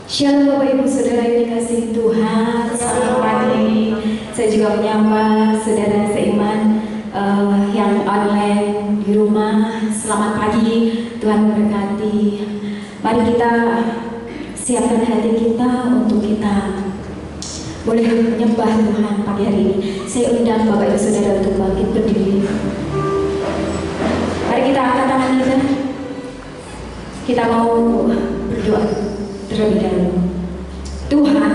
Shalom Bapak Ibu Saudara yang dikasihi Tuhan. Selamat pagi. Saya juga menyapa saudara seiman yang online di rumah. Selamat pagi, Tuhan memberkati. Mari kita siapkan hati kita untuk kita boleh menyembah Tuhan pagi hari ini. Saya undang Bapak Ibu Saudara untuk bangkit berdiri. Mari kita angkat tangan kita. Kita mau berdoa terlebih dahulu. Tuhan,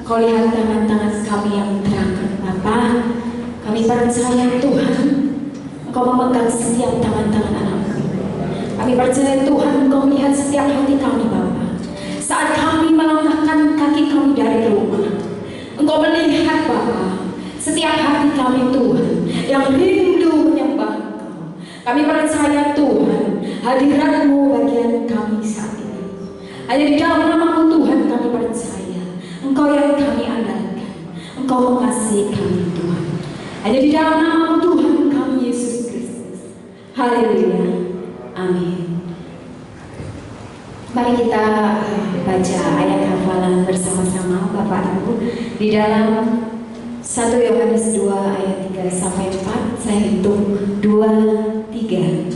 Engkau lihat tangan-tangan kami yang terangkat, Bapa. Kami percaya Tuhan, Engkau memegang setiap tangan-tangan anak kami. Kami percaya Tuhan, Engkau melihat setiap hati kami, Bapa. Saat kami melangkahkan kaki kami dari rumah, Engkau melihat, Bapa, setiap hati kami, Tuhan, yang rindu menyembah Engkau. Kami percaya Tuhan, hadirat-Mu bagian kami saat ini. Hanya di dalam nama-Mu Tuhan kami percaya Engkau yang kami andalkan. Engkau mengasihi kami Tuhan. Hanya di dalam nama-Mu Tuhan kami Yesus Kristus. Haleluya. Amin. Mari kita baca ayat hafalan bersama-sama Bapak Ibu di dalam 1 Yohanes 2 ayat 3 sampai 4. Saya hitung 2, 3.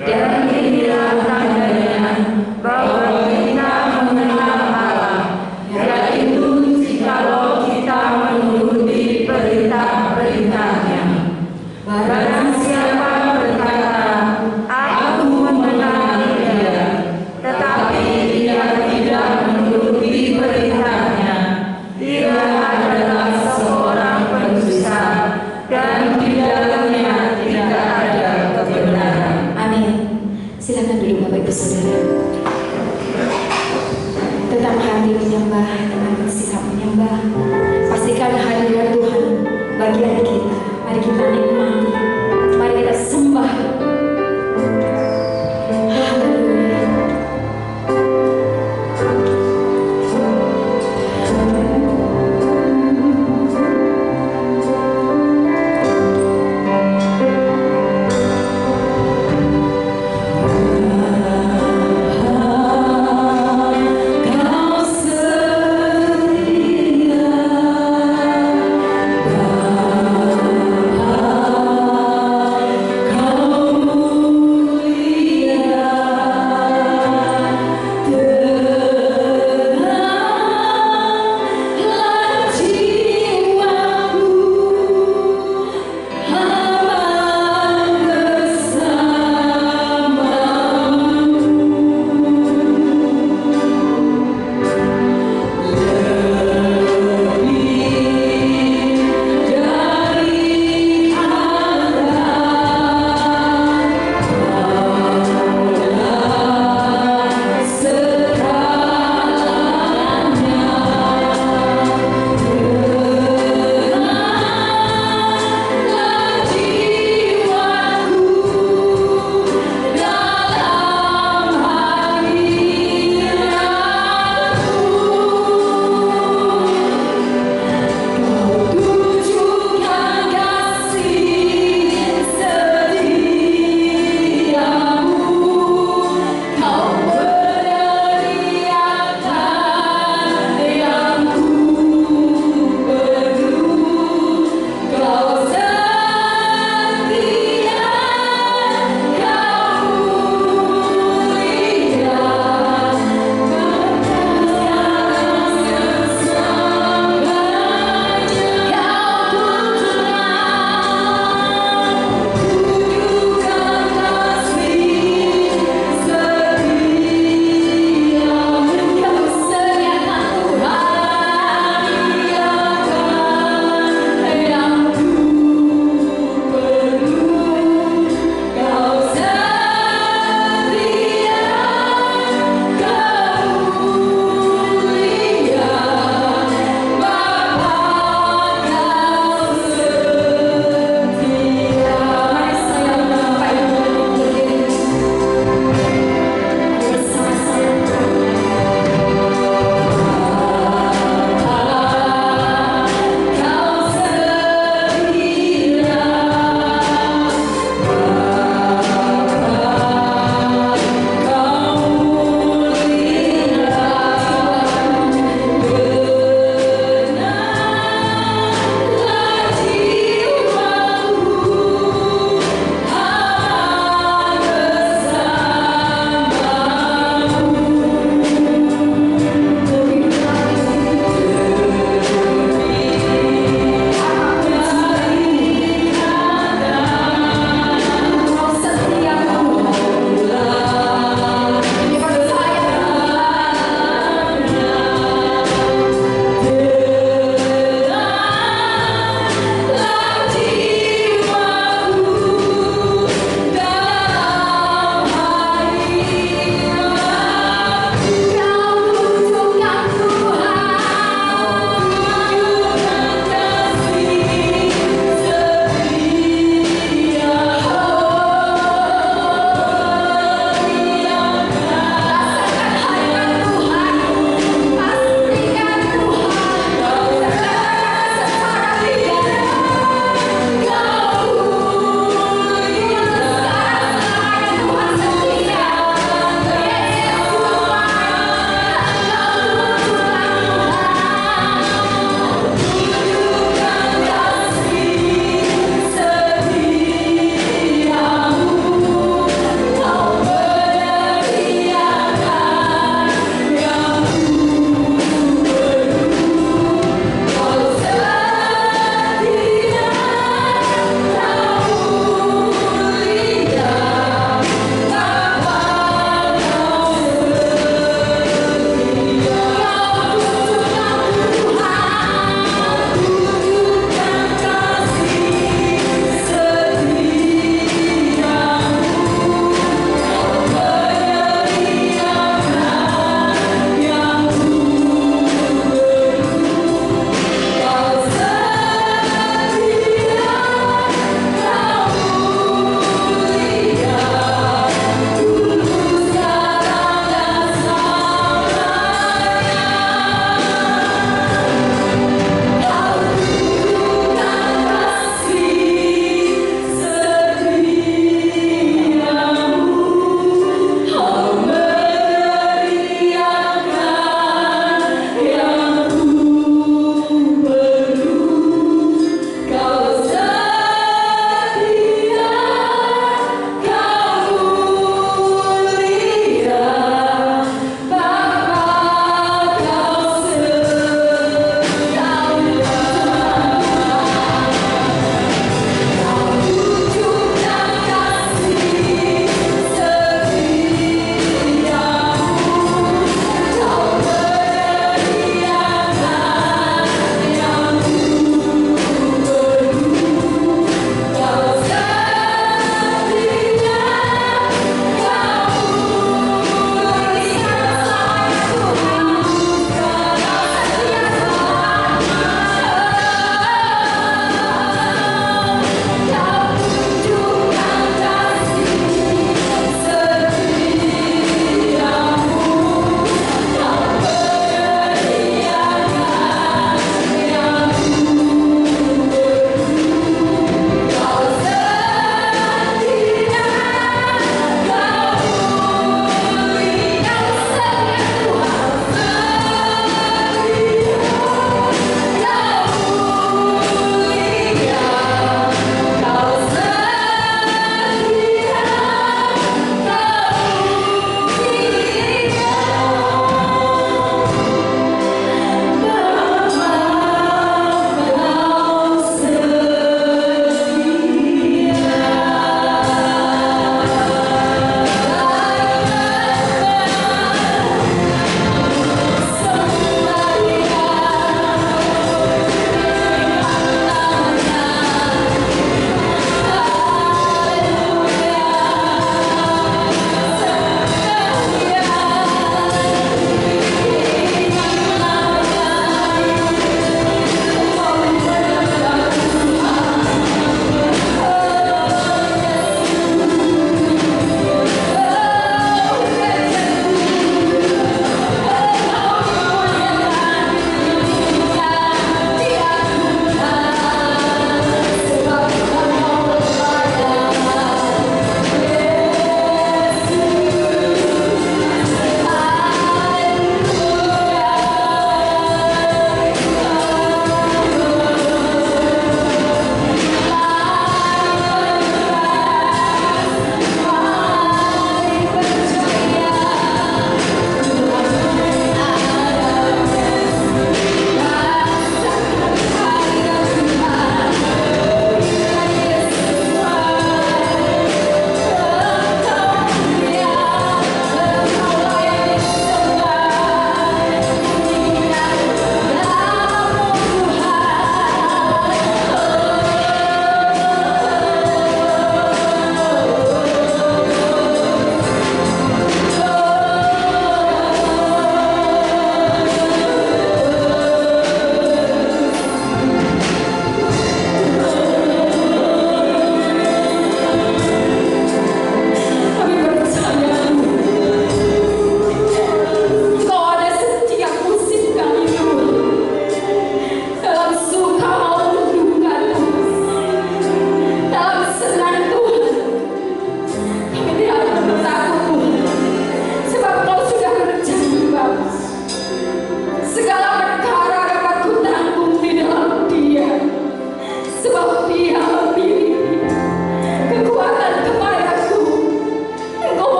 Dan inilah tandanya bahwa kita mengenal Allah, yaitu jikalau kita menuruti perintah-perintahnya. Barang siapa berkata, aku mengenal Dia, tetapi dia tidak menuruti perintahnya, dia adalah seorang pendusta, dan di dalamnya tidak ada kebenaran. Silakan duduk Bapak Ibu Saudara. Tetap hati menyembah dengan sikap menyembah. Pastikan hadirat Tuhan bagian kita. Mari kita nikmati. Mari kita sembah. Haleluya. Kau setia,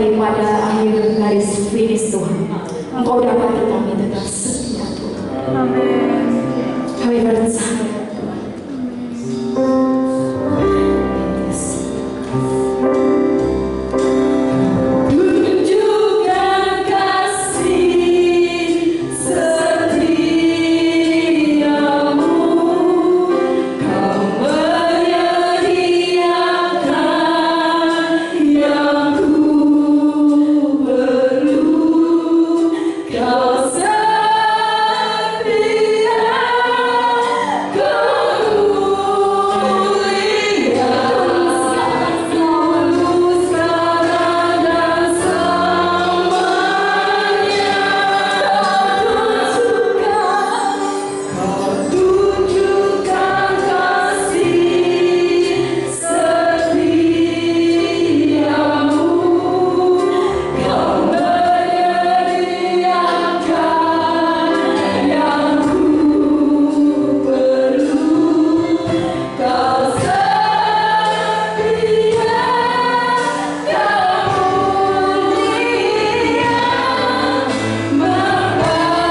sampai pada akhir garis finish Tuhan, Engkau dapati kami tetap setia Tuhan. Amin. Kami percaya Tuhan. Tunjukkan kasih setiamu, Kau menyediakan yang ku perlu, Kau setia, Kau mulia, tulus sekarang dan selamanya. Kau tunjukkan kasih setiamu, Kau menyediakan yang ku perlu, Kau setia, Kau mulia, membalas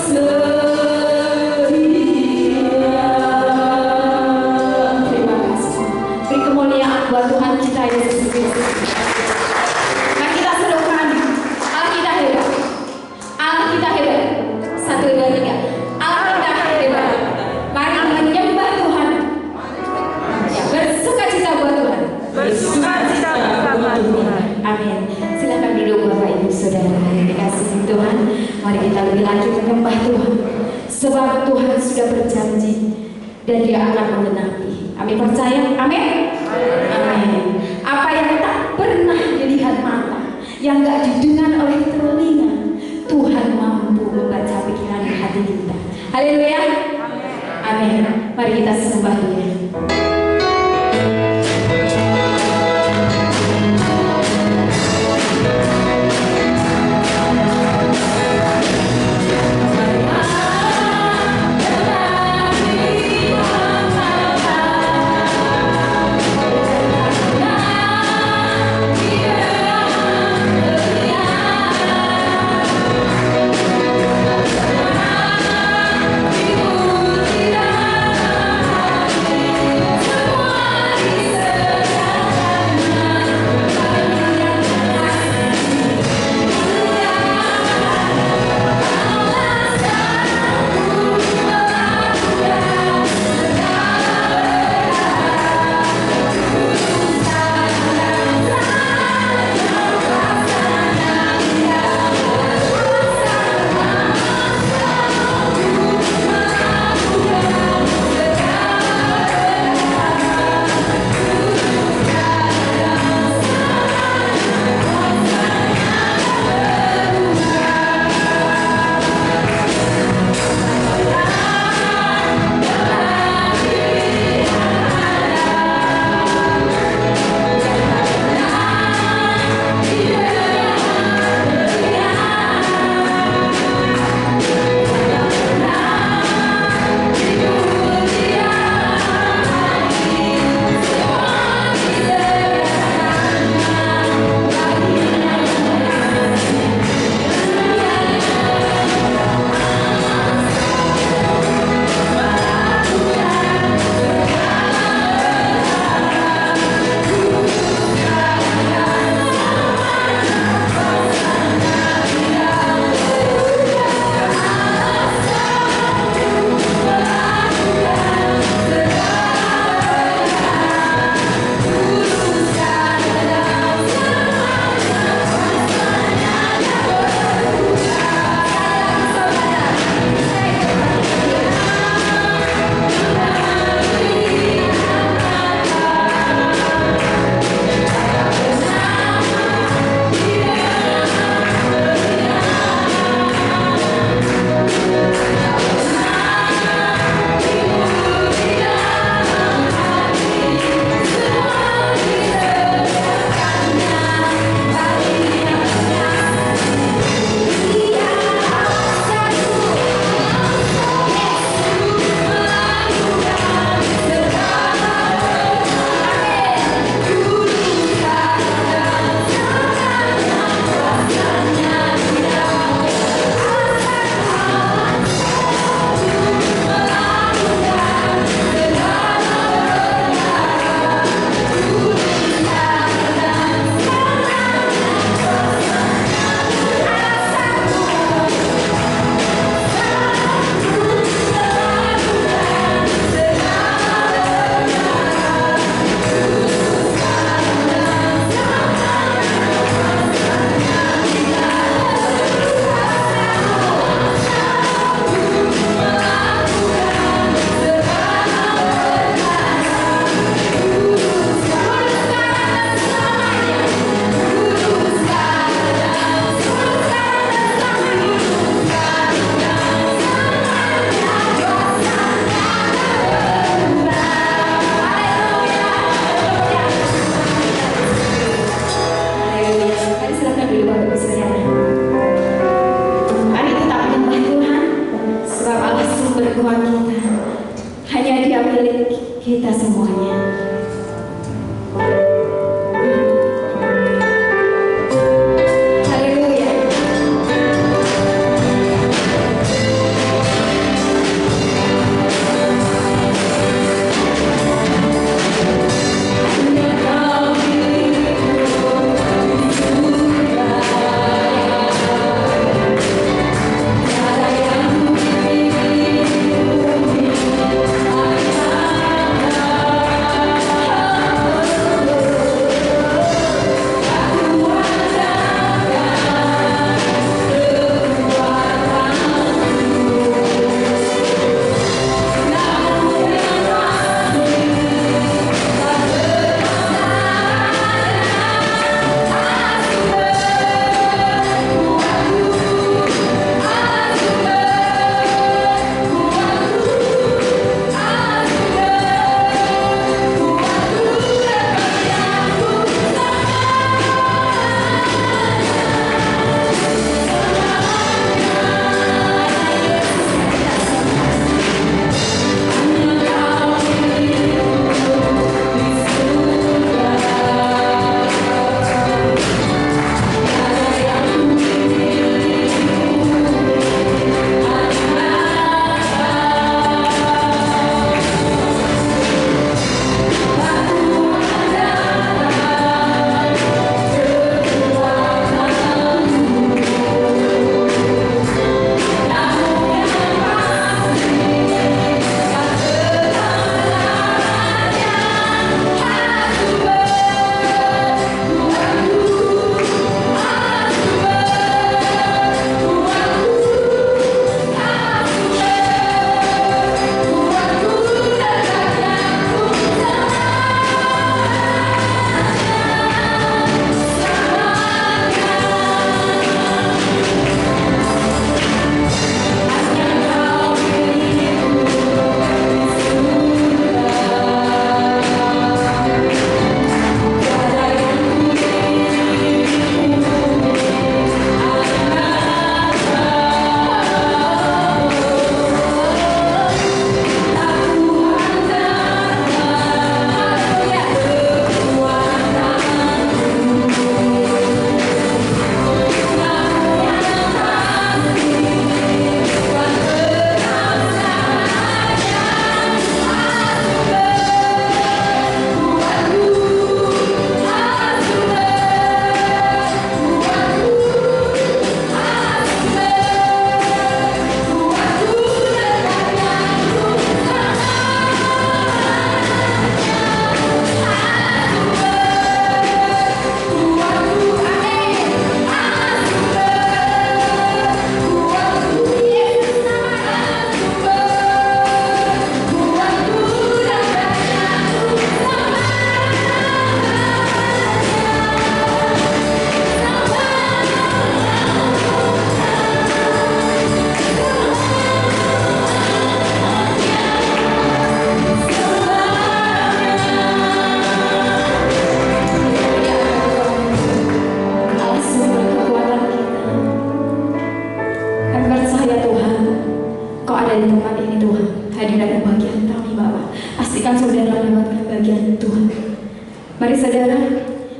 setia. Terima kasih. Beri kemuliaan buat Tuhan kita Yesus Kristus. Mari kita serukan, Allah kita hebat, Allah kita hebat. 1, 2, 3. Allah kita hebat. Mari menyembah Tuhan. Ya, bersukacita buat Tuhan. Bersukacita bersama Tuhan. Amin. Silakan duduk Bapak Ibu Saudara yang dikasihi Tuhan. Mari kita lebih lanjut menyembah Tuhan. Sebab Tuhan sudah berjanji dan Dia akan menggenapi. Amin, percaya? Amin. Amin. Apa yang tak pernah dilihat mata, yang gak didengar oleh telinga, Tuhan mampu membaca pikiran dan hati kita. Haleluya. Amin. Mari kita sembah Dia. Amin.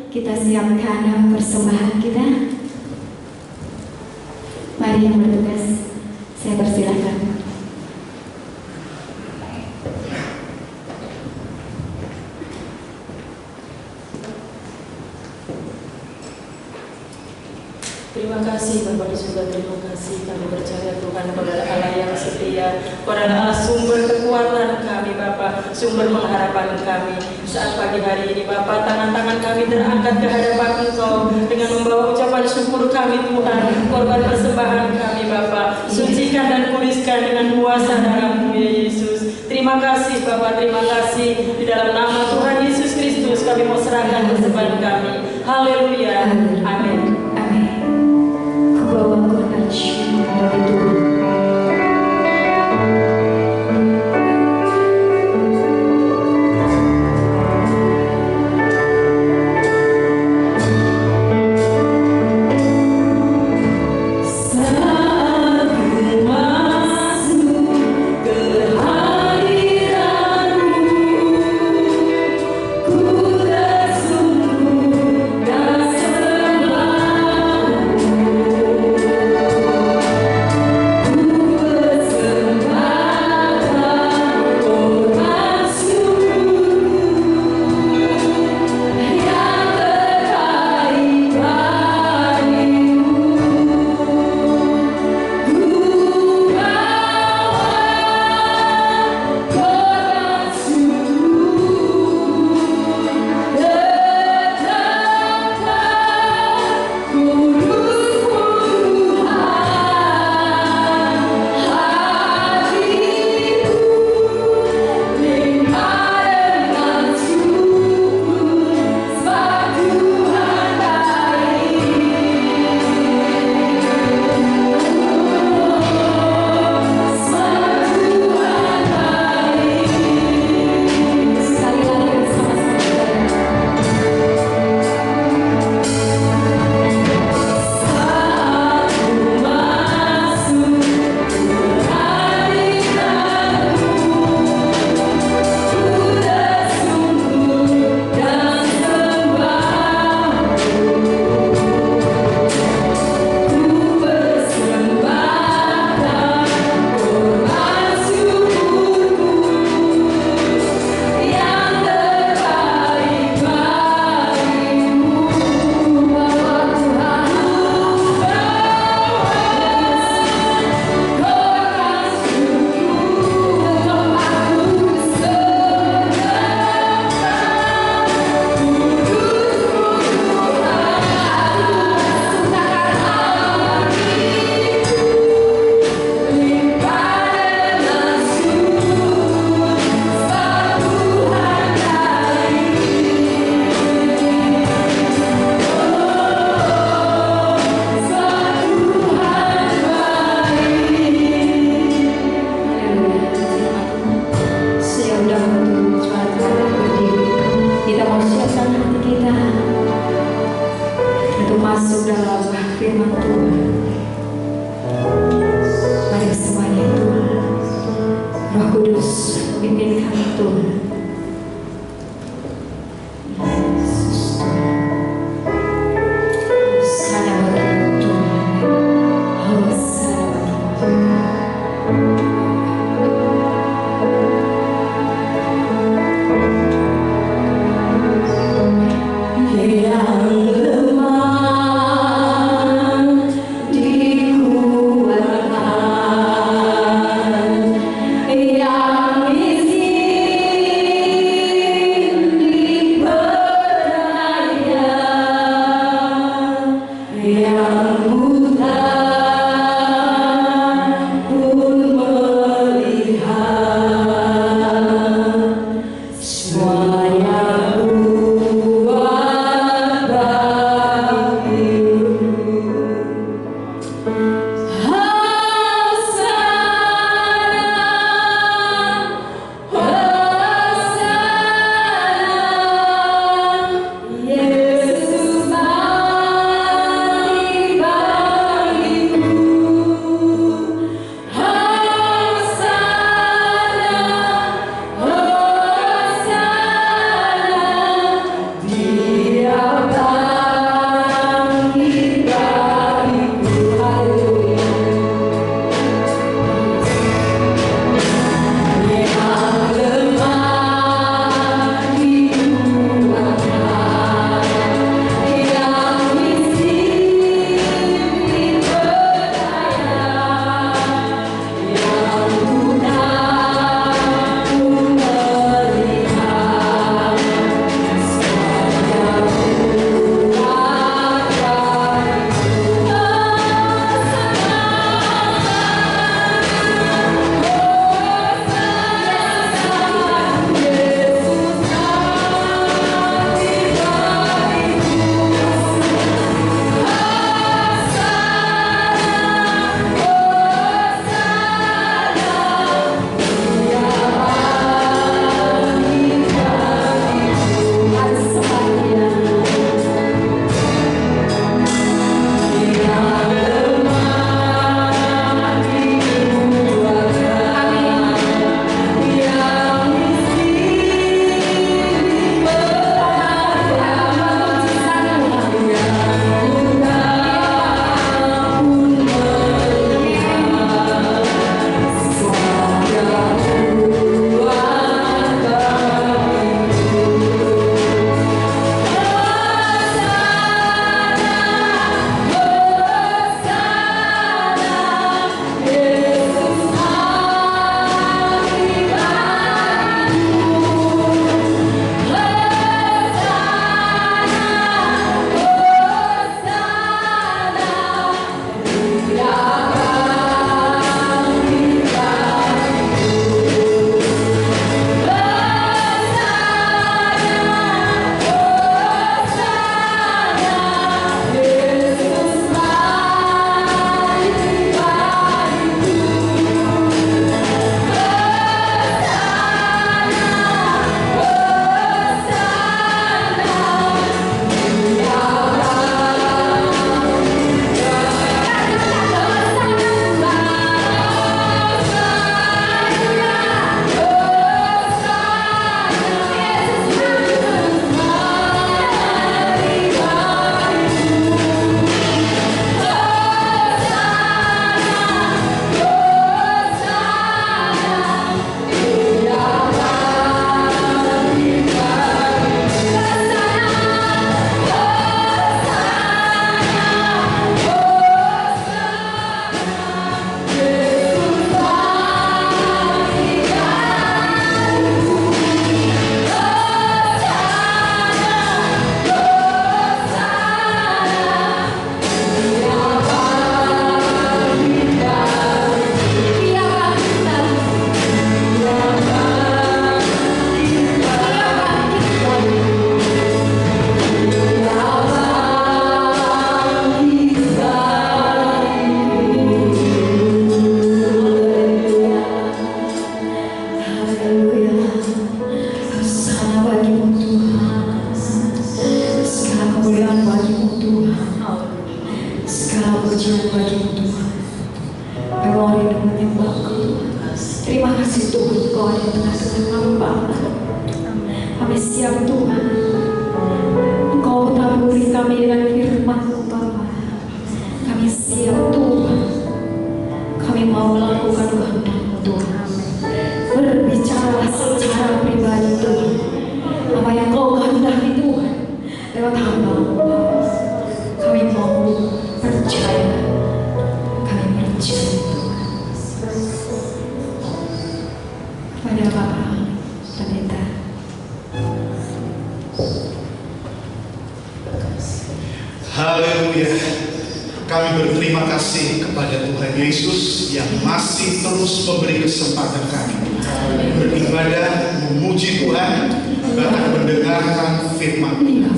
kita siapkan persembahan kita. Mari yang bertugas, saya persilahkan. Terima kasih Bapak di surga, terima kasih kami percaya Tuhan kepada Allah yang setia, kepada Allah sumber kekuatan kami Bapak, sumber pengharapan kami. Saat pagi hari ini Bapak, tangan-tangan kami terangkat ke hadapan Engkau dengan membawa ucapan syukur kami Tuhan, korban persembahan kami Bapak, sucikan dan kuduskan dengan kuasa darah-Mu ya Yesus. Terima kasih Bapak, terima kasih. Di dalam nama Tuhan Yesus Kristus kami mau serahkan persembahan kami. Haleluya, amin. Bawa korban syukur dari Tuhan. Yang miskin kasih Tuhan Kau ada di tengah-tengah kami Bapa. Kami siap Tuhan, Engkau taburi kami dengan firman-Mu Bapa. Kami siap Tuhan, kami mau melakukan kehendak-Mu Tuhan. Berbicara secara pribadi Tuhan, apa yang Kau kehendaki Tuhan lewat hamba-Mu Bapa. Kami mau percaya, kami percaya Tuhan kepada Bapak Pendeta. Haleluya. Kami berterima kasih kepada Tuhan Yesus yang masih terus memberi kesempatan kami beribadah, memuji Tuhan, bahkan mendengarkan firman Tuhan.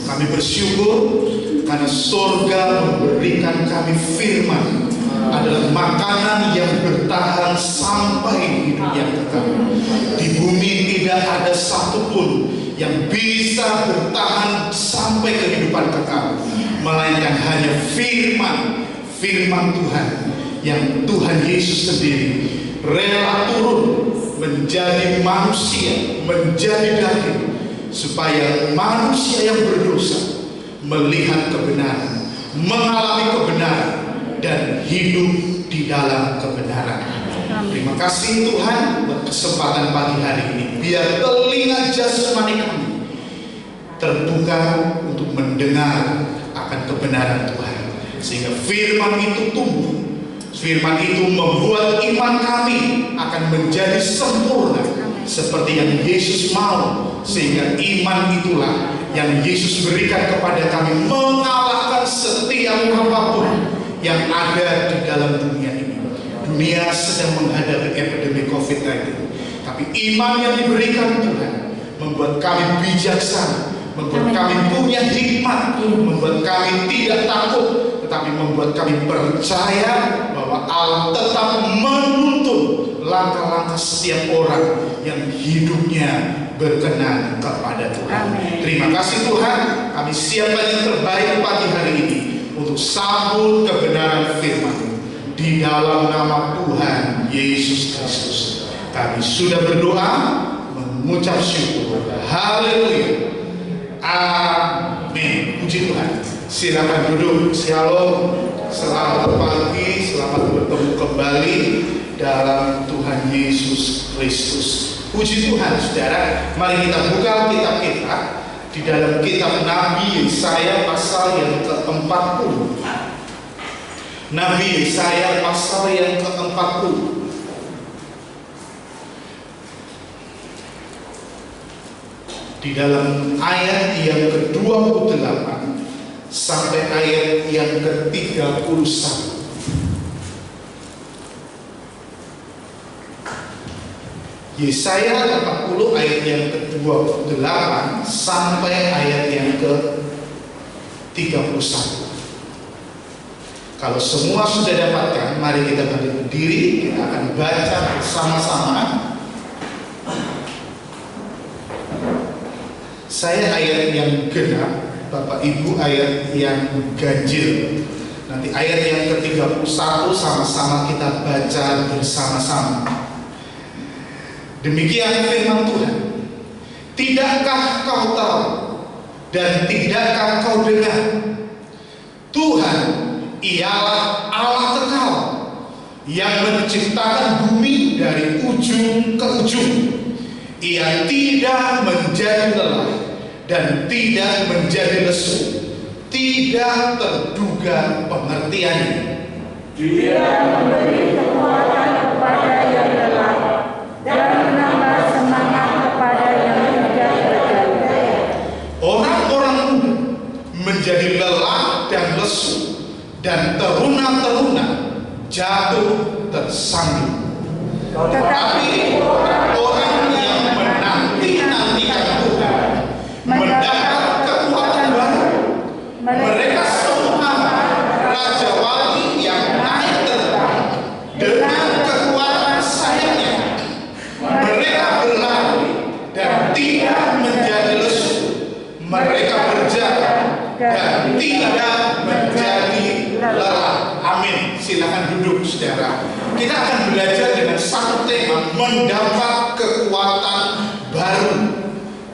Kami bersyukur karena surga memberikan kami firman adalah makanan yang bertahan sampai hidup yang kekal. Di bumi tidak ada satupun yang bisa bertahan sampai kehidupan kekal, melainkan hanya firman Tuhan yang Tuhan Yesus sendiri rela turun menjadi manusia, menjadi daging, supaya manusia yang berdosa melihat kebenaran, mengalami kebenaran, dan hidup di dalam kebenaran. Terima kasih Tuhan buat kesempatan pagi hari ini. Biar telinga jasmani kami terbuka untuk mendengar akan kebenaran Tuhan, sehingga firman itu tumbuh. Firman itu membuat iman kami akan menjadi sempurna seperti yang Yesus mau, sehingga iman itulah yang Yesus berikan kepada kami mengalahkan setiap apapun yang ada di dalam dunia ini. Dunia sedang menghadapi epidemi COVID-19, tapi iman yang diberikan Tuhan membuat kami bijaksana, membuat kami punya hikmat, membuat kami tidak takut, tetapi membuat kami percaya bahwa Allah tetap menuntun langkah-langkah setiap orang yang hidupnya berkenan kepada Tuhan. Terima kasih Tuhan, kami siapkan yang terbaik pagi hari ini untuk sambut kebenaran firman di dalam nama Tuhan Yesus Kristus. Kami sudah berdoa, mengucap syukur. Haleluya. Amin. Puji Tuhan. Silakan duduk. Shalom. Selamat pagi, selamat bertemu kembali dalam Tuhan Yesus Kristus. Puji Tuhan, saudara. Mari kita buka kitab kita di dalam kitab Nabi Yesaya pasal yang ke-40. Nabi Yesaya pasal yang ke-40. Di dalam ayat yang ke-28 sampai ayat yang ke-31. Yesaya 40 ayat yang ke-28 sampai ayat yang ke-31. Kalau semua sudah dapatkan, mari kita berdiri, kita akan baca bersama-sama. Saya ayat yang genap, Bapak Ibu ayat yang ganjil. Nanti ayat yang ke-31 sama-sama kita baca bersama-sama. Demikian firman Tuhan. Tidakkah kau tahu dan tidakkah kau dengar? Tuhan ialah Allah kekal yang menciptakan bumi dari ujung ke ujung. Ia tidak menjadi lelah dan tidak menjadi lesu, tidak terduga pengertiannya. Dia memberi kekuatan kepada yang lelah dan menambah semangat kepada yang tidak berdaya. Orang-orang muda menjadi lelah dan lesu, dan teruna-teruna jatuh tersandung. Tetapi orang-orang yang menanti-nantikan Tuhan mendapat kekuatan baru. Mereka semua raja wali yang naik terbang dengan kekuatan sayapnya. Mereka berlari dan tidak menjadi lesu. Mereka berjalan dan tidak menjadi lelah. Amin. Silakan duduk, saudara. Kita akan belajar dengan satu tema, mendapat kekuatan baru.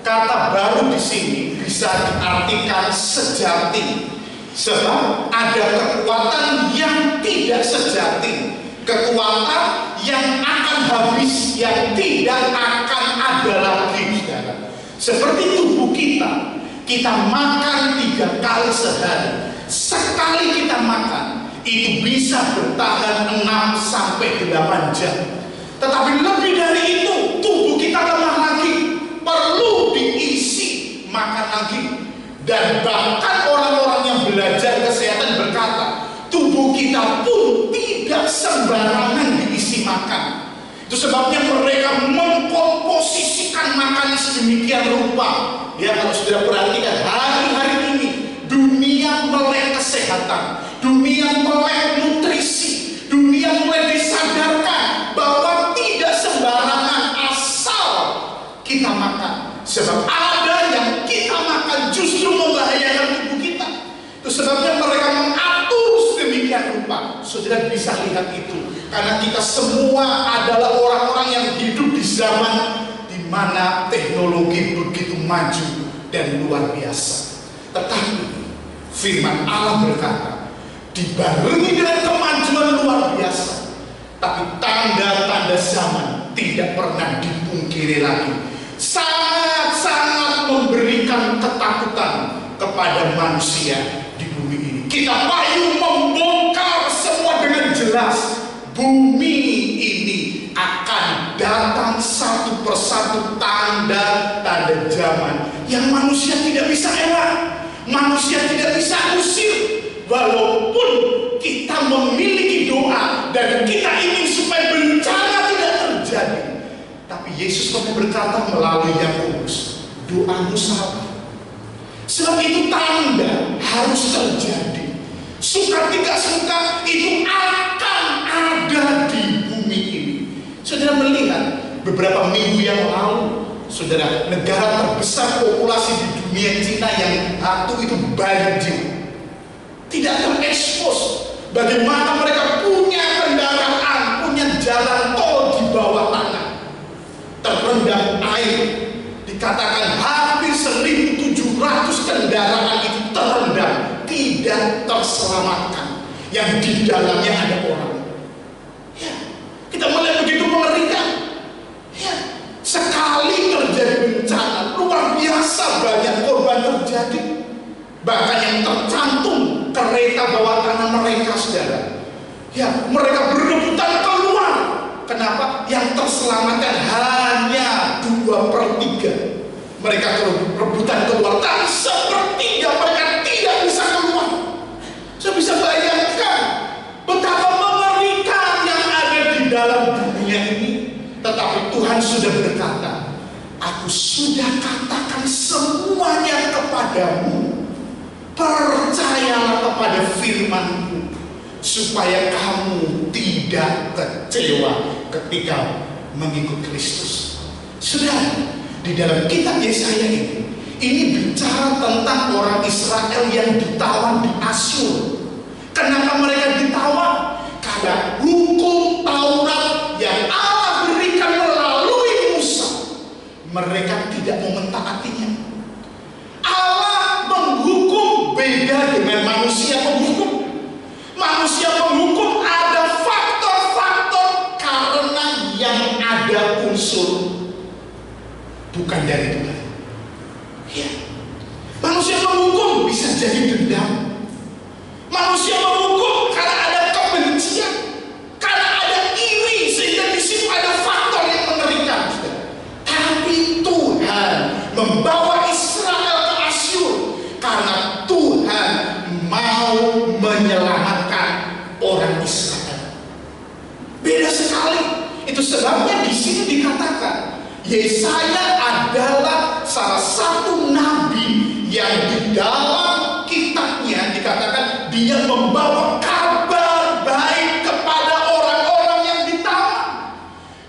Kata baru di sini bisa diartikan sejati, sebab ada kekuatan yang tidak sejati, kekuatan yang akan habis, yang tidak akan ada lagi, saudara. Seperti tubuh kita, kita makan 3 kali sehari. Sekali kita makan itu bisa bertahan 6 sampai 8 jam. Tetapi lebih dari itu, tubuh kita lemah lagi, perlu diisi makan lagi. Dan bahkan orang-orang yang belajar kesehatan berkata, tubuh kita pun tidak sembarangan diisi makan. Itu sebabnya mereka mengkomposisikan makanan sedemikian rupa. Ya, kalau sudah perhatikan hari-hari ini dunia melek kesehatan, dunia melek nutrisi, dunia mulai disadarkan bahwa tidak sembarangan asal kita makan. Sebab ada yang kita makan justru membahayakan tubuh kita. Itu sebabnya mereka mengatur sedemikian rupa. Saudara bisa lihat itu, karena kita semua adalah orang-orang yang hidup di zaman di mana teknologi begitu maju dan luar biasa. Tetapi firman Allah berkata, dibarengi dengan kemajuan luar biasa, tapi tanda-tanda zaman tidak pernah dipungkiri lagi. Sangat-sangat memberikan ketakutan kepada manusia di bumi ini. Kita payu membongkar semua dengan jelas. Bumi ini akan datang satu persatu tanda-tanda zaman yang manusia tidak bisa elak, manusia tidak bisa usir. Walaupun kita memiliki doa dan kita ingin supaya bencana tidak terjadi, tapi Yesus pernah berkata melalui Yakobus, doamu sabar. Sebab itu tanda harus terjadi. Suka tidak suka itu akan ada di bumi ini. Saudara melihat beberapa minggu yang lalu, saudara, negara terbesar populasi di dunia Cina yang satu itu banjir. Tidak terekspos bagaimana mereka punya kendaraan, punya jalan tol di bawah tanah, terendam air. Dikatakan hampir 1.700 kendaraan itu terendam, tidak terselamatkan, yang di dalamnya ada orang. Ya, kita melihat begitu mengerikan. Ya, sekali terjadi bencana luar biasa, banyak korban terjadi. Bahkan yang tercantum kereta bawah tanah mereka, saudara. Ya, mereka berebutan keluar. Kenapa? Yang terselamatkan hanya 2/3. Mereka rebutan keluar, dan sepertiga mereka tidak bisa keluar. Saya bisa bayangkan betapa mengerikan yang ada di dalam dunia ini. Tetapi Tuhan sudah berkata, aku sudah katakan semuanya kepadamu. Percayalah kepada firman-Ku, supaya kamu tidak kecewa ketika mengikut Kristus. Saudara, di dalam kitab Yesaya ini bicara tentang orang Israel yang ditawan di Asyur. Kenapa mereka ditawan? Karena hukum Taurat yang Allah berikan melalui Musa, mereka tidak mau mentaatinya. Allah menghukum beda dengan manusia menghukum. Manusia menghukum ada faktor-faktor karena yang ada unsur bukan dari Tuhan. Ya. Manusia menghukum bisa jadi dendam. Manusia menghukum karena ada kebencian, karena ada iri, sehingga di situ ada faktor yang mengerikan. Tapi Tuhan membawa Israel ke Asyur karena Tuhan mau menyelamatkan orang Israel. Beda sekali. Itu sebabnya di sini dikatakan Yesaya adalah salah satu nabi yang di dalam kitabnya dikatakan dia membawa kabar baik kepada orang-orang yang ditawan.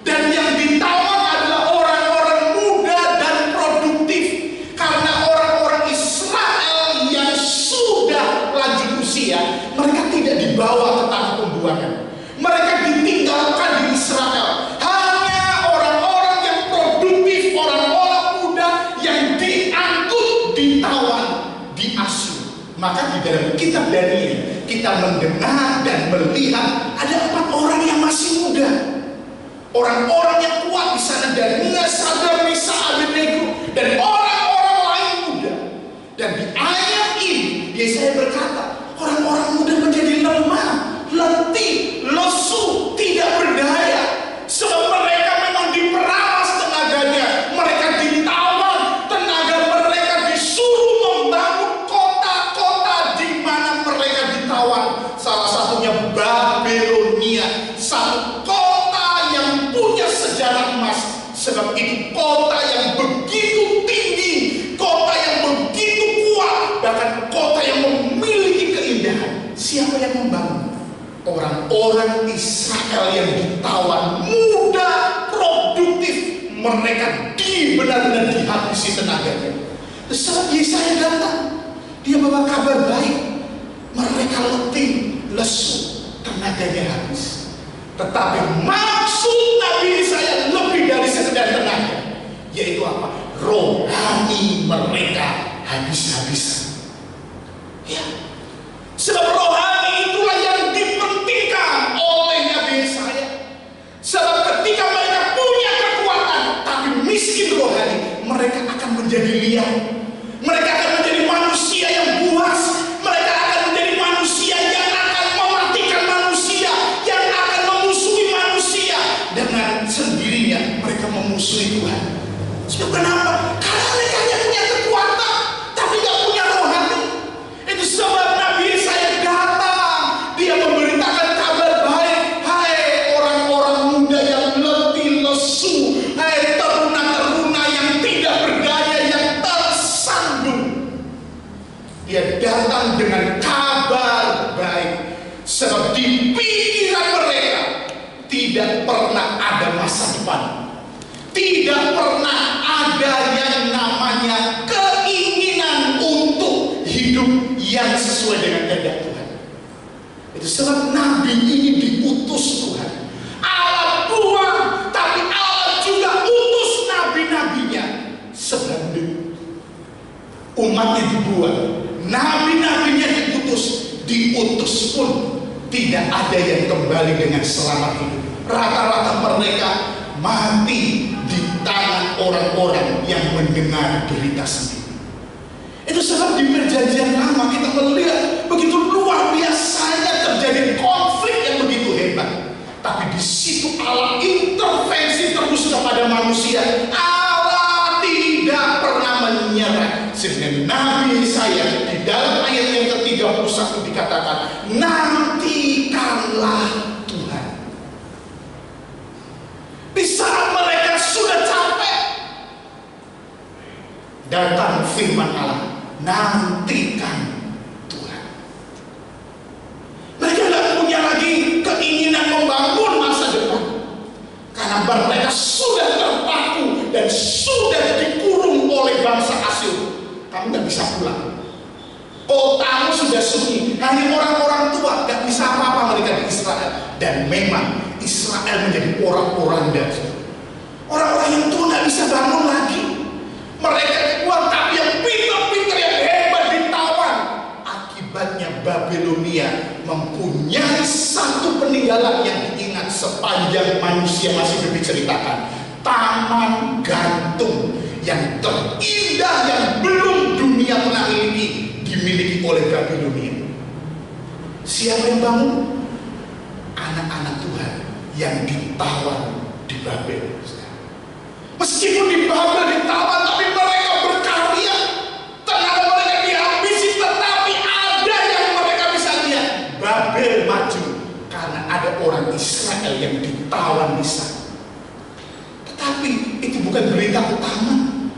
Dan yang ditawan adalah orang-orang muda dan produktif. Karena orang-orang Israel yang sudah lanjut usia, mereka tidak dibawa ke tanah pembuangan. Mereka ditinggalkan di Israel. Hanya orang Maka di dalam kitab Daniel kita mendengar dan melihat ada 4 orang yang masih muda, orang-orang yang kuat di sana, Daniel, Sadrak, Meshach, Abednego, dan orang-orang lain muda. Dan di ayat ini Yesaya berkata, orang-orang muda menjadi lemah, letih, lesu, tidak berdaya, sebab mereka memang diperas tenaganya, mereka ditawan tenaga, mereka disuruh membangun kota-kota di mana mereka ditawan. Salah satunya Babilonia, satu kota yang punya sejarah emas, sebab itu kota yang begitu tinggi, kota yang begitu kuat, bahkan kota yang memiliki keindahan. Siapa yang membangun? Orang-orang Israel yang ditawan, muda, produktif, mereka benar-benar dihabisi tenaganya. Saat Yesaya datang, dia bawa kabar baik, mereka letih, lesu, tenaganya habis. Tetapi maksud Nabi Yesaya lebih dari sekedar tenaga, yaitu apa? Rohani mereka habis-habisan. Ya, sebab rohani itulah yang dipentingkan oleh Nabi Yesaya. Sebab ketika mereka punya kekuatan tapi miskin rohani, mereka akan menjadi liar. Mereka akan menjadi manusia yang buas. Mereka akan menjadi manusia yang akan mematikan manusia, yang akan memusuhi manusia. Dengan sendirinya mereka memusuhi Tuhan. Sebab kenapa? Karena mereka hanya punya kekuatan tapi tidak punya rohani. Itu sebab Nabi Yesaya datang, dia memberitakan kabar baik. Hai orang-orang muda yang letih lesu, hai teruna-teruna yang tidak berdaya, yang tersandung. Dia datang dengan kabar baik, sebab di pikiran mereka tidak pernah ada masa depan, tidak pernah ada yang namanya keinginan untuk hidup yang sesuai dengan kehendak Tuhan. Itu sebab Nabi ini diutus Tuhan. Allah buang, tapi Allah juga utus nabi-nabinya. Sebanding umatnya dibuang, nabi-nabinya diutus pun tidak ada yang kembali dengan selamat hidup. Rata-rata mereka mati di tangan orang-orang yang mendengar berita sendiri. Itu sebab di perjanjian lama kita melihat begitu luar biasanya terjadi konflik yang begitu hebat. Tapi di situ Allah intervensi terus kepada manusia. Allah tidak pernah menyerah. Sehingga Nabi Yesaya di dalam ayat yang ke-31 dikatakan, nantikanlah Tuhan. Di saat mereka sudah capek, datang firman Allah, nantikan Tuhan. Mereka tidak punya lagi keinginan membangun masa depan, karena mereka sudah terpaku dan sudah dikurung oleh bangsa Asyur. Kamu tidak bisa pulang, kotamu sudah sunyi, hanya orang-orang tua, tidak bisa apa-apa mereka di Israel. Dan memang Israel menjadi orang-orang orang-orang yang tua tidak bisa bangun lagi. Mereka kuat tapi yang pintar-pintar, yang hebat ditawan. Akibatnya Babilonia mempunyai satu peninggalan yang diingat sepanjang manusia masih diceritakan. Taman gantung yang terindah yang belum dunia pernah miliki, dimiliki oleh Babilonia. Siapa yang bangun? Anak-anak Tuhan yang ditawan di Babel. Meskipun di Babel ditawan, tapi mereka berkarya, tenaga mereka dihabisi, tetapi ada yang mereka bisa lihat. Babel maju karena ada orang Israel yang ditawan di sana. Tetapi itu bukan berita utama.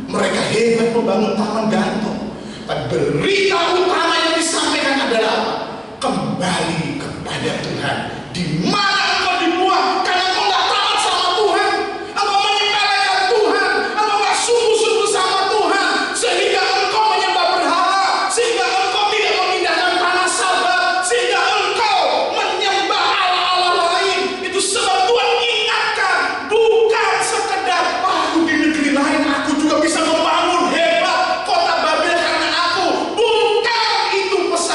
Mereka hebat membangun taman gantung. Tapi berita utama yang disampaikan adalah apa? Kembali kepada Tuhan. Di mana engkau dibuang? Karena engkau nggak taat sama Tuhan, engkau menyepelekan Tuhan, engkau nggak sungguh-sungguh sama Tuhan, sehingga engkau menyembah berhala, sehingga engkau tidak memindahkan tanah Sabat, sehingga engkau menyembah Allah-Allah lain. Itu sebab Tuhan ingatkan, bukan sekedar aku di negeri lain aku juga bisa membangun hebat kota Babel karena aku. Bukan itu pesan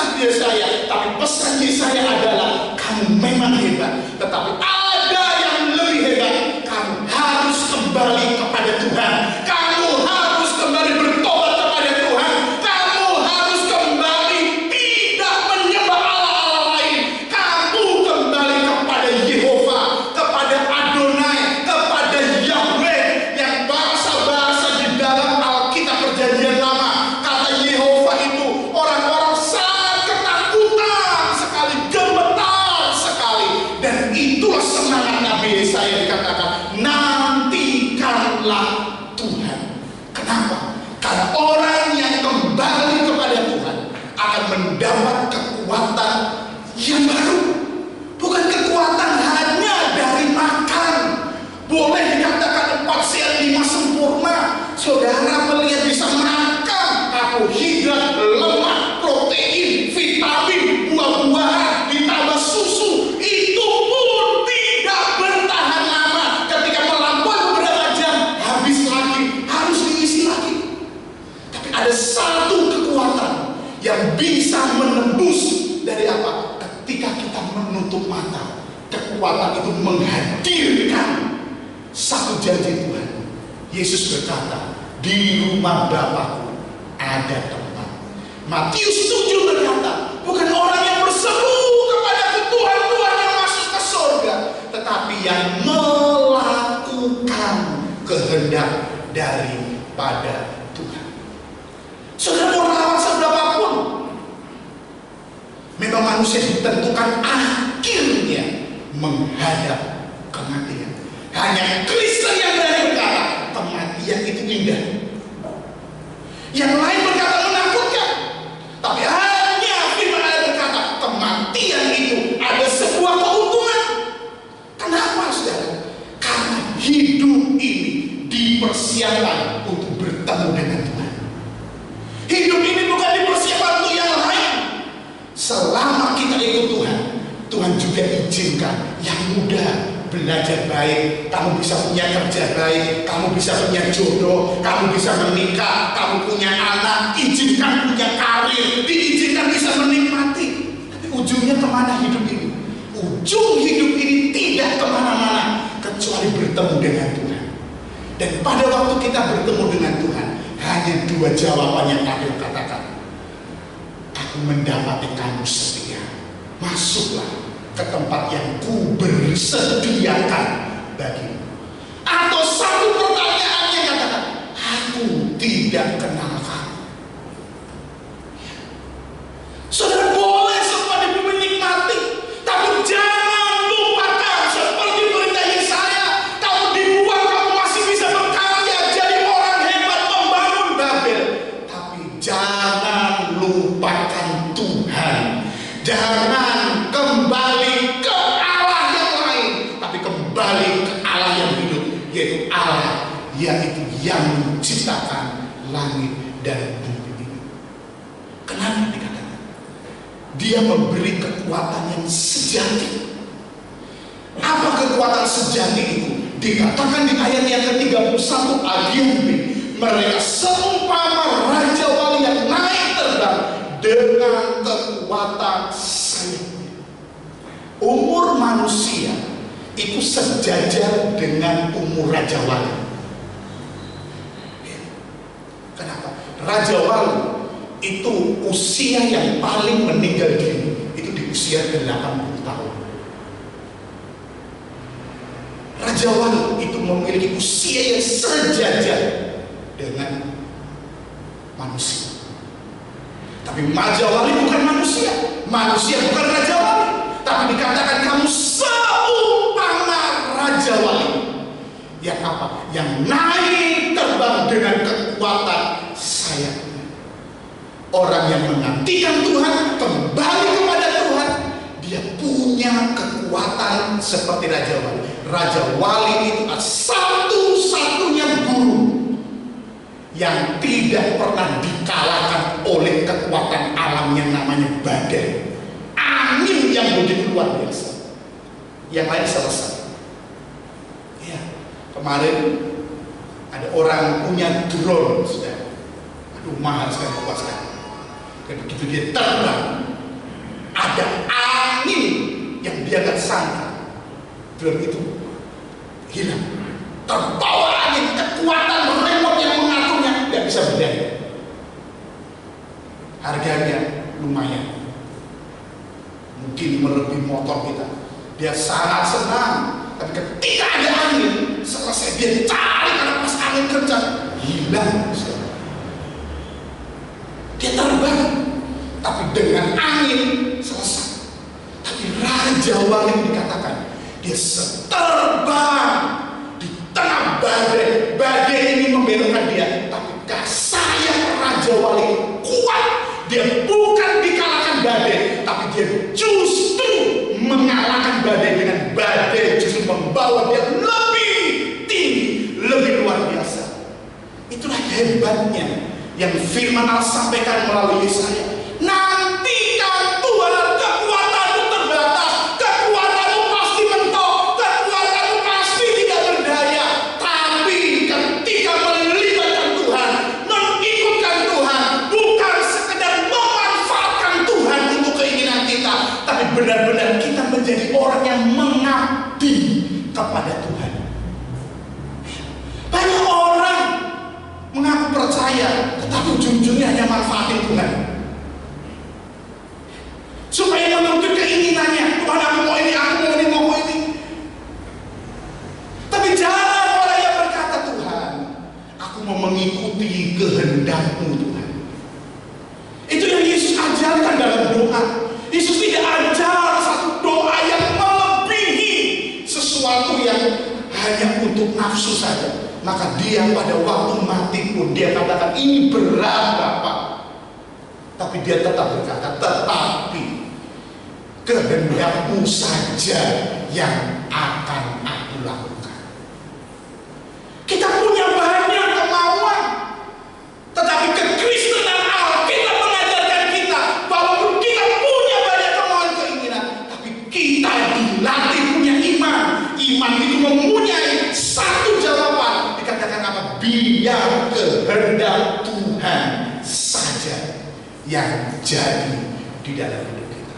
mendapat kekuatan yang baru. Bukan kekuatan hanya dari makan. Boleh dikatakan 4 sehat 5 sempurna. Saudara melihat bisa makan karbohidrat, lemak, protein, vitamin, buah-buahan, ditambah susu. Itu pun tidak bertahan lama. Ketika melampaui beberapa jam, habis lagi, harus diisi lagi. Tapi ada satu kekuatan yang bisa menembus dari apa? Ketika kita menutup mata, kekuatan itu menghadirkan satu janji Tuhan. Yesus berkata, di rumah Bapakku ada tempat. Matius 7 berkata, bukan orang yang berseru kepada Tuhan, Tuhan yang masuk ke surga, tetapi yang melakukan kehendak daripada Tuhan. Saudara mau lawan seberapapun, memang manusia ditentukan akhirnya menghadap kematian. Hanya Kristen yang berani berkata, kematian itu indah. Yang lain berkata menakutkan. Tapi hanya firman Allah berkata, kematian itu ada sebuah keuntungan. Kenapa, saudara? Karena hidup ini dipersiapkan untuk bertemu dengan Tuhan. Hidup ini bukan dipersiapkan untuk yang lain. Selama kita ikut Tuhan, Tuhan juga izinkan yang muda belajar baik, kamu bisa punya kerja baik, kamu bisa punya jodoh, kamu bisa menikah, kamu punya anak, izinkan punya karir, diizinkan bisa menikmati. Tapi ujungnya kemana hidup ini? Ujung hidup ini tidak kemana-mana kecuali bertemu dengan Tuhan. Dan pada waktu kita bertemu dengan Tuhan, hanya 2 jawaban yang Abel katakan. Aku mendapati kamu setia, masuklah ke tempat yang ku bersediakan bagimu. Atau satu pertanyaan yang katakan, aku tidak kenal kamu. Saudara boleh sempat menikmati, tapi jangan lupakan seperti perintah Yesaya, kamu dibuang, kamu masih bisa berkarya, jadi orang hebat membangun Babel. Tapi jangan lupakan Tuhan. Jangan kembali ke Allah yang lain, tapi kembali ke Allah yang hidup, yaitu Allah yang menciptakan langit dan bumi ini. Kenapa dikatakan? Dia memberi kekuatan yang sejati. Apa kekuatan sejati itu? Dikatakan di ayat yang ke-31 bagian B, mereka seumpama raja wali yang naik terbang dengan kekuatan sayapnya. Umur manusia itu sejajar dengan umur Raja Wali. Kenapa? Raja Wali itu usia yang paling meninggal dini itu di usia 80 tahun. Raja Wali itu memiliki usia yang sejajar dengan manusia. Tapi Raja Wali bukan manusia, manusia bukan Raja Wali. Tapi dikatakan kamu seumpama Raja Wali. Yang apa? Yang naik terbang dengan kekuatan sayapnya. Orang yang menantikan Tuhan, kembali kepada Tuhan, dia punya kekuatan seperti Raja Wali. Raja Wali itu satu-satunya guru yang tidak pernah dikalahkan oleh kekuatan alam yang namanya badai, angin yang begitu luar biasa. Yang lain selesai. Ya, kemarin ada orang punya drone, sudah, aduh mahal sekali, kuat sekali. Begitu dia terbang, ada angin yang dia nggak sangka, drone itu hilang, terbawa angin, kekuatan remote yang mengaturnya tidak bisa berdaya. Harganya lumayan, mungkin melebihi motor kita. Dia sangat senang, tapi ketika ada angin, selesai dia cari karena pas angin kencang, hilang. Dia terbang, tapi dengan angin selesai. Tapi Raja Wali dikatakan dia terbang di tengah badai. Badai ini membelokkan dia, tapi sayap Raja Wali kuat. Dia bukan dikalahkan firman Allah sampaikan melalui Yesaya, nantikan Tuhan, kekuatanmu terbatas, kekuatanmu pasti mentok, kekuatanmu pasti tidak berdaya. Tapi ketika melibatkan Tuhan, mengikutkan Tuhan, bukan sekedar memanfaatkan Tuhan untuk keinginan kita, tapi benar-benar kita menjadi orang yang mengabdi kepada Tuhan. Banyak orang mengaku percaya, tetapi ujung-ujungnya hanya manfaatin Tuhan supaya menuntut keinginannya. Tuhan, aku mau ini, aku mau ini, mau ini. Tapi jangan orang yang berkata, Tuhan, aku mau mengikuti kehendak-Mu Tuhan. Itu yang Yesus ajarkan dalam doa. Yesus tidak ajar satu doa yang melebihi sesuatu yang hanya untuk nafsu saja. Maka dia pada waktu mati pun dia katakan, ini berat Bapak. Tapi dia tetap berkata, tetapi kehendak-Mu saja yang akan aku lakukan. Kita punya banyak kemauan, tetapi kekristenan Alkitab mengajarkan kita, walaupun kita punya banyak kemauan, keinginan, tapi kita dilatih punya iman. Iman itu mempunyai satu jawaban. Dikatakan apa? Biar kehendak Tuhan saja yang jadi di dalam hidup kita.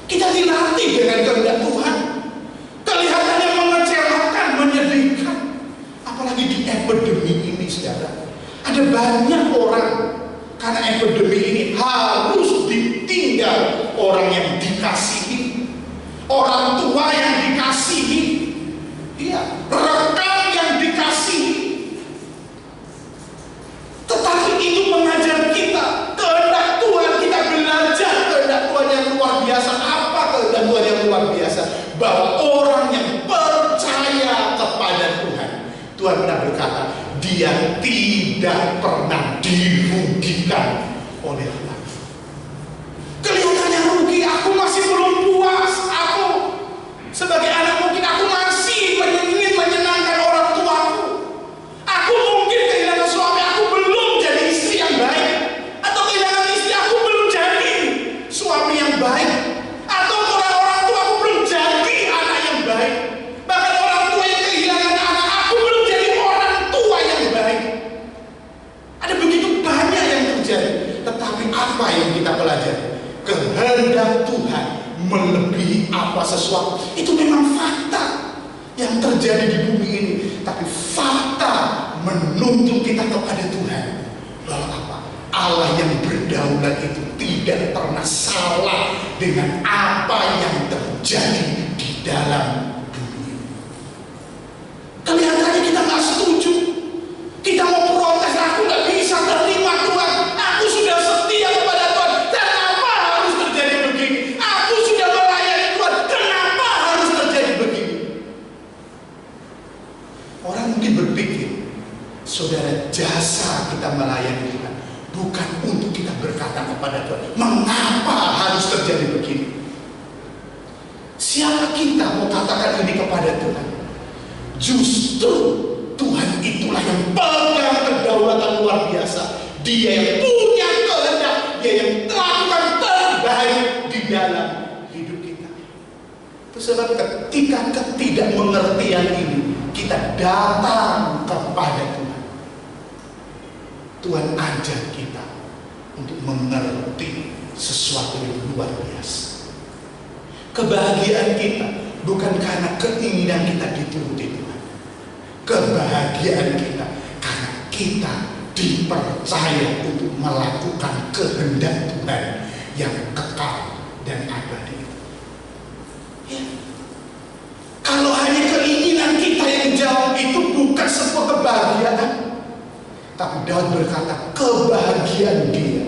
Kita dilatih dengan kehendak Tuhan. Kelihatannya mengecewakan, menyedihkan. Apalagi di epidemi ini, saudara. Ada banyak orang karena epidemi ini harus ditinggal orang yang dikasihi, orang tua yang dikasihi, iya, rekan yang dikasihi. Tetapi itu mengajar kita kehendak Tuhan. Kita belajar kehendak Tuhan yang luar biasa. Apa kehendak Tuhan yang luar biasa? Bahwa orang yang percaya kepada Tuhan, Tuhan pernah berkata, dia tidak pernah dirugikan oleh Allah. Kelihatannya rugi, aku masih belum puas. Aku sebagai anak mungkin aku masih ingin menyenangkan orang tuaku. Aku mungkin kehilangan suami, aku belum jadi istri yang baik. Atau kehilangan istri, aku belum jadi suami yang baik. Atau orang tua aku belum jadi anak yang baik. Bahkan orang tua yang kehilangan anak, aku belum jadi orang tua yang baik. Ada begitu banyak yang terjadi. Tetapi apa yang kita pelajari? Kehendak Tuhan melebihi apa sesuatu. Itu memang fakta yang terjadi di bumi ini. Tapi fakta menuntut kita kepada Tuhan. Bahwa apa? Allah yang berdaulat itu tidak pernah salah dengan apa yang terjadi di dalam bumi ini. Kelihatannya kita nggak setuju. Kita mau protes, aku nggak bisa terima Tuhan. Aku sudah setia kepada Tuhan. Kenapa harus terjadi begini? Aku sudah melayani Tuhan. Kenapa harus terjadi begini? Orang mungkin berpikir, saudara, jasa kita melayani Tuhan bukan untuk kita berkata kepada Tuhan, mengapa harus terjadi begini? Siapa kita mau katakan ini kepada Tuhan? Justru Tuhan itulah yang pegang kedaulatan luar biasa. Dia yang punya kehendak, dia yang melakukan terbaik di dalam hidup kita. Itu sebab ketika ketidakmengertian ini, kita datang kepada Tuhan. Tuhan ajar kita untuk mengerti sesuatu yang luar biasa. Kebahagiaan kita bukan karena keinginan kita dituruti Tuhan. Kebahagiaan kita karena kita dipercaya untuk melakukan kehendak Tuhan yang kekal dan abadi. Ya. Kalau hanya keinginan kita yang jauh, itu bukan sebuah kebahagiaan. Tapi Daud berkata, kebahagiaan dia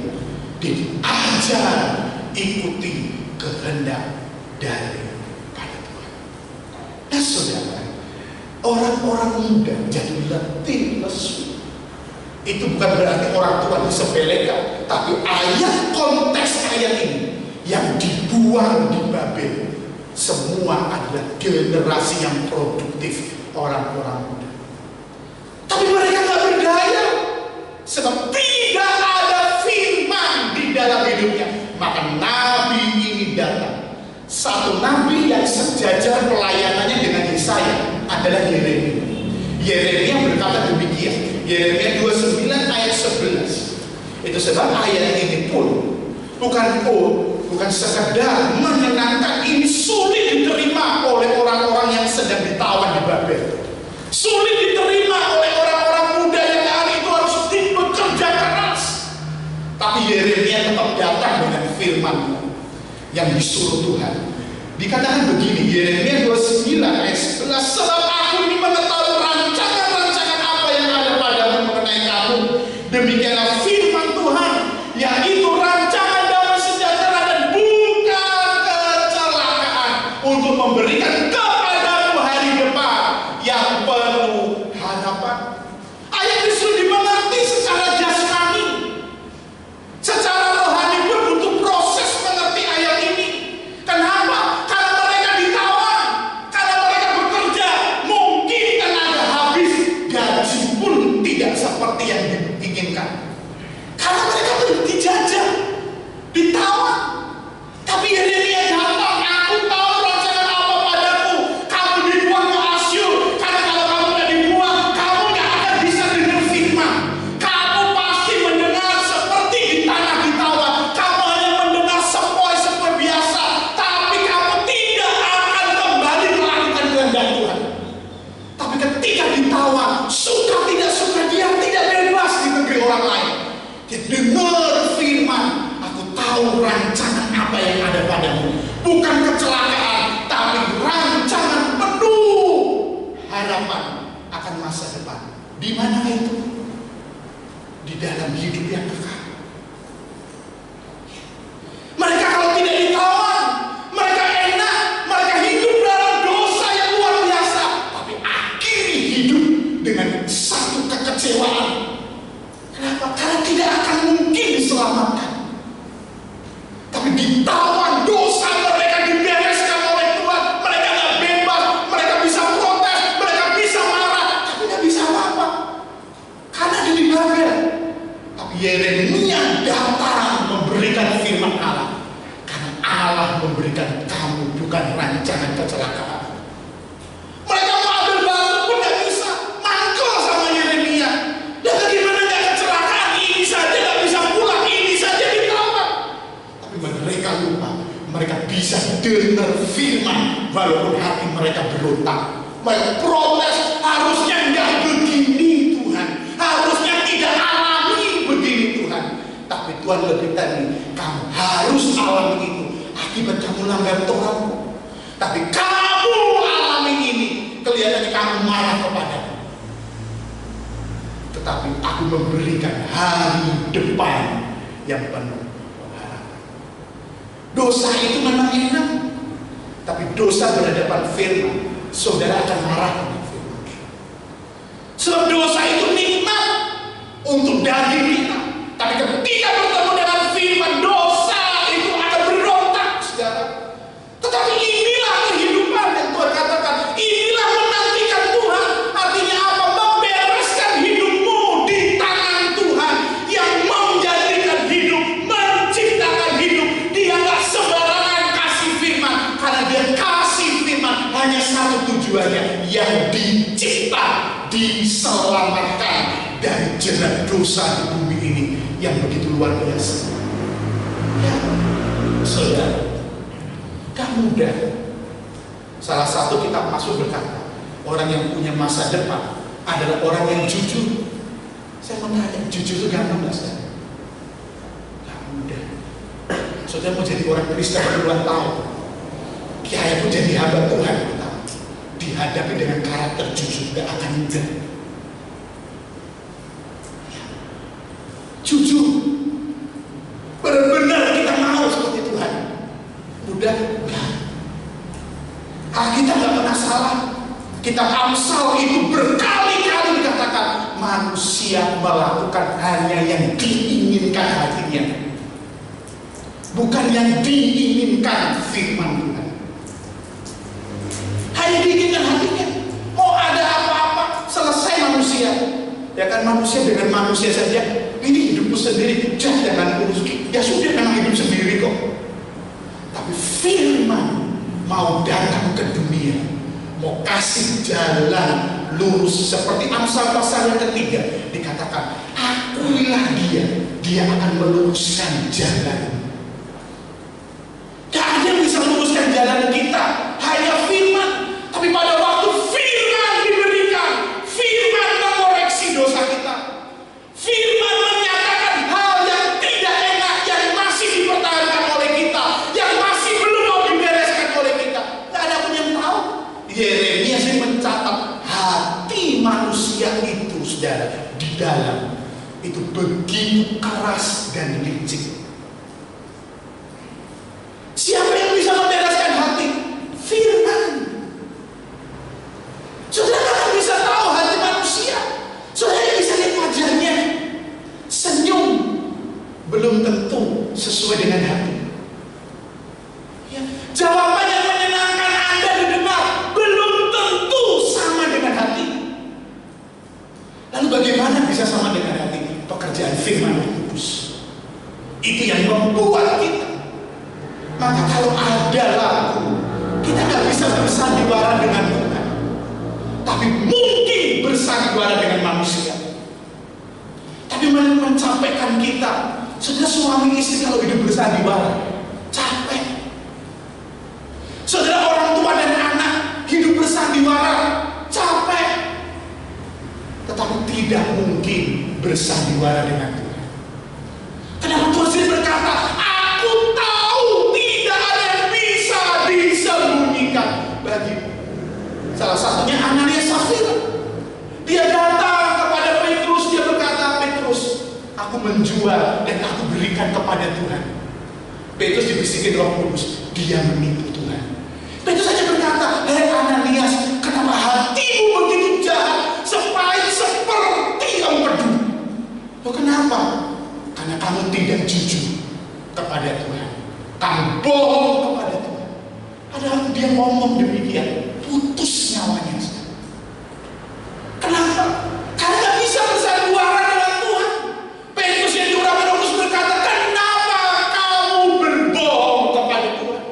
diajar ikuti kehendak daripada Tuhan. Nah saudara, orang-orang muda jadi letih lesu. Itu bukan berarti orang tua disepelekan, tapi konteks ayat ini yang dibuang di Babel semua adalah generasi yang produktif, orang-orang muda. Tapi mereka nggak berdaya, sebab tidak ada dalam hidupnya. Maka nabi ini datang. Satu nabi yang sejajar pelayanannya dengan Yesaya adalah Yeremia. Yeremia berkata demikian. Yeremia 29 ayat 11. Itu sebab ayat ini pun bukan sekedar menyenangkan, ini sulit diterima oleh orang-orang yang sedang ditawan di Babel. Sulit diterima oleh orang-orang muda yang hari itu harus bekerja keras. Tapi Yeremia tetap datang dengan firman yang disuruh Tuhan. Dikatakan begini, Yeremia 29 ayat 11, sebab aku ini mengetahui rancangan-rancangan apa yang ada padamu mengenai kamu. Demikianlah firman Tuhan, yaitu rancangan damai sejahtera dan bukan kecelakaan, untuk memberikan kepadamu hari depan yang penuh harapan. Ayat ini sudah dimengerti secara jasmani. Secara rohani pun butuh proses mengerti ayat ini. Kenapa? Karena mereka ditawan, karena mereka bekerja, mungkin tenaga habis, gaji pun tidak seperti yang diinginkan. Karena mereka dijajah, ditawan. Tapi Yeremia datang, aku tahu rancangan apa padamu. Kamu dibuang ke Asyur, karena kalau kamu tidak dibuang, kamu tidak akan bisa dengar firman. Kamu pasti mendengar seperti di tanah ditawan. Kamu hanya mendengar sepoi-sepoi biasa, tapi kamu tidak akan kembali melakukan kehendak Tuhan. Tapi ketika ditawan, suka tidak suka, dia tidak bebas di negeri orang lain. Dia dengar firman, aku tahu rancangan apa yang ada padamu. Bukan kecelakaan, tapi rancangan penuh harapan akan masa depan. Di mana itu? Di dalam hidup yang kekal. Mereka kalau tidak ditawan, mereka enak, mereka hidup dalam dosa yang luar biasa, tapi akhiri hidup dengan satu kekecewaan. Kenapa? Karena tidak akan mungkin diselamatkan. Tapi ditawan, dosa mereka dibereskan oleh Tuhan. Mereka nggak bebas, mereka bisa protes, mereka bisa marah, tapi nggak bisa apa-apa. Karena dia di Babel. Tapi Yeremia datang memberikan firman Allah. Karena Allah memberikan kamu, bukan rancangan kecelakaan. Mereka mau ambil batu pun nggak bisa, mangkel sama Yeremia. Dan bagaimana nggak kecelakaan? Ini saja nggak bisa pulang, ini saja ditawan. Tapi mereka lupa, mereka bisa dengar firman walaupun hati mereka berontak. Mereka protes, harusnya nggak begini Tuhan, harusnya tidak alami begini Tuhan. Tapi Tuhan lebih tadi, kamu harus alami itu akibat kamu langgar Torah. Tapi kamu alami ini, kelihatannya kamu marah kepadaku. Tetapi aku memberikan hari depan yang penuh harapan. Dosa itu memang enak, tapi dosa berhadapan firman, saudara akan marah dengan firman. Sebab dosa itu nikmat untuk daging kita, tapi ketika bertemu dengan firman, dosa itu akan berontak, saudara. Tetapi inilah kehidupan yang Tuhan katakan, inilah menantikan Tuhan. Artinya apa? Membereskan hidupmu di tangan Tuhan yang menjadikan hidup, menciptakan hidup. Dia nggak sembarangan kasih firman, karena dia kasih firman hanya satu tujuannya, yang dicipta, diselamatkan dari jerat dosa di bumi ini yang begitu luar biasa. Ya, saudara, gak mudah. Salah satu kitab Mazmur berkata, orang yang punya masa depan adalah orang yang jujur. Saya mau tanya, jujur itu gampang gak, saudara? Gak mudah. Saudara mau jadi orang Kristen puluhan tahun, kiai pun jadi hamba Tuhan, dihadapi dengan karakter jujur, gak akan mudah. Jujur, benar-benar kita mau seperti Tuhan. Mudah? Enggak. Kita nggak pernah salah. Kitab Amsal itu berkali-kali dikatakan manusia melakukan hanya yang diinginkan hatinya, bukan yang diinginkan firman Tuhan. Hanya diinginkan hatinya. Mau ada apa-apa, selesai manusia. Ya kan, manusia dengan manusia saja ini hidupku sendiri, jangan urus. Ya sudah, memang hidup sendiri kok. Tapi firman mau datang ke dunia, mau kasih jalan lurus. Seperti Amsal pasal yang ketiga dikatakan, akuilah dia akan meluruskan jalan. Gak ada yang bisa meluruskan jalan kita, hanya firman. Tapi pada waktu firman diberikan, firman mengoreksi dosa kita, firman menyatakan hal yang tidak enak yang masih dipertahankan oleh kita, yang masih belum mau dibereskan oleh kita. Gak ada pun yang tahu. Yeremia sih mencatat hati manusia itu, saudara, di dalam itu begitu keras dan licik. Siapa yang bisa membereskan hati? Firman. Saudara kan bisa tahu hati manusia. Saudara bisa lihat wajahnya. Senyum belum tentu sesuai dengan hati. Ya, jawaban yang menyenangkan Anda didengar belum tentu sama dengan hati. Lalu bagaimana bisa sama dengan hati? Pekerjaan firman Roh Kudus. Itu yang membuat kita. Maka kalau ada lagu, kita nggak bisa bersandiwara dengan Tuhan, tapi mungkin bersandiwara dengan manusia. Tapi mencapaikan kita, saudara, suami istri kalau hidup bersandiwara, capek. Saudara, orang tua dan anak hidup bersandiwara, capek. Tetapi tidak mungkin bersandiwara dengan Tuhan. Kenapa Tuhan sendiri berkata, aku tahu tidak ada yang bisa disembunyikan bagimu. Salah satunya Ananias Safira. Dia datang kepada Petrus, dia berkata, Petrus, aku menjual dan aku berikan kepada Tuhan. Petrus dibisikin Roh Kudus, dia menipu Tuhan. Petrus saja berkata, hei Ananias, kenapa hatimu begitu jahat, sepahit seperti empedu? Loh, kenapa? Karena kamu tidak jujur kepada Tuhan. Kamu bohong kepada Tuhan. Padahal dia ngomong demikian, putus nyawanya. Kenapa? Karena gak bisa bersandiwara dengan Tuhan. Petrus yang diurapi Roh Kudus berkata, kenapa kamu berbohong kepada Tuhan?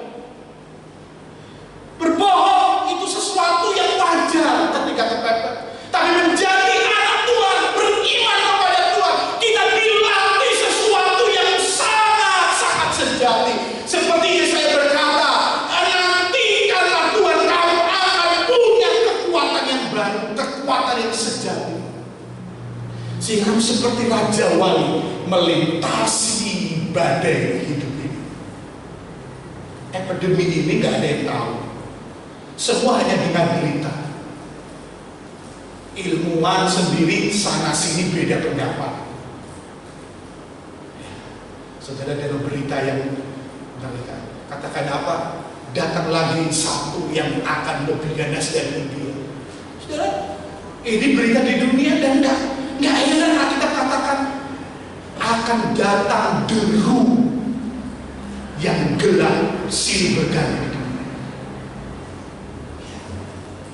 Berbohong itu sesuatu yang wajar ketika kepepet. Tapi menjadi anak Tuhan, beriman kepada Tuhan, kita dilatih sesuatu yang sangat-sangat sejati. Seperti Yesaya berkata, nantikanlah Tuhan, kamu akan punya kekuatan yang baru, kekuatan yang sejati. Sehingga seperti Raja Wali melintasi badai hidup ini. Epidemi ini gak ada yang tahu. Semua hanya dengar berita. Ilmuwan sendiri sana sini beda pendapat. Saudara, dalam berita yang katakan apa? Datang lagi satu yang akan lebih ganas dari dia. Saudara, ini berita di dunia dan nggak heran kita katakan akan datang deru yang gelap silih berganti.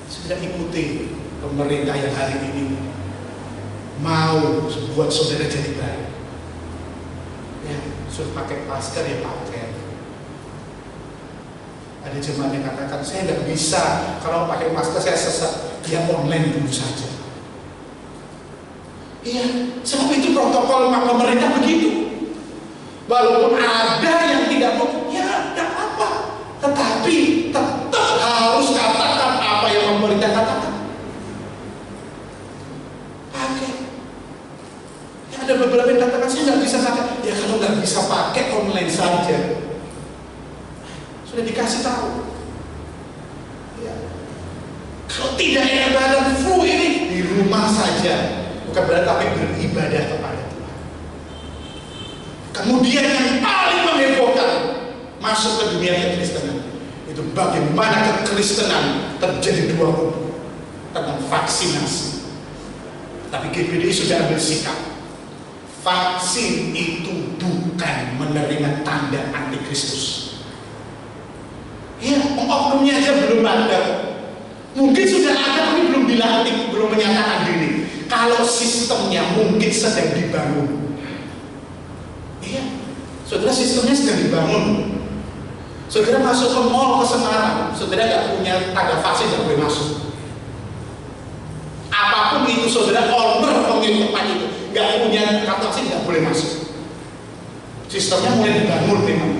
Sudah ikuti pemerintah yang hari ini mau buat saudara jadi baik. Ya, suruh pakai masker ya pakai. Ada jemaat yang katakan, saya nggak bisa kalau pakai masker saya sesat. Ya online dulu saja. Iya, sebab itu protokol pemerintah begitu. Walaupun ada yang tidak mau, ya tidak apa. Tetapi tetap harus katakan apa yang pemerintah katakan. Pakai. Ya, ada beberapa yang katakan saya nggak bisa pakai. Ya kalau nggak bisa pakai online saja. Sudah dikasih tahu. Ya. Kalau tidak enak badan flu ini di rumah saja. Bukan berarti tapi beribadah kepada Tuhan. Kemudian yang paling menghebohkan masuk ke dunia kekristenan itu bagaimana kekristenan terjadi dua kubu tentang vaksinasi. Tapi GPDI sudah ambil sikap. Vaksin itu bukan menerima tanda antikristus. Ya, oknumnya aja belum ada. Mungkin sudah ada tapi belum dilantik, belum menyatakan diri. Kalau sistemnya mungkin sedang dibangun. Saudara, sistemnya sedang dibangun. Saudara masuk ke mall ke Semarang, saudara nggak punya tanda vaksin, nggak boleh masuk. Apapun itu, saudara owner pemilik tempat itu nggak punya kartu vaksin, nggak boleh masuk. Sistemnya mulai dibangun memang.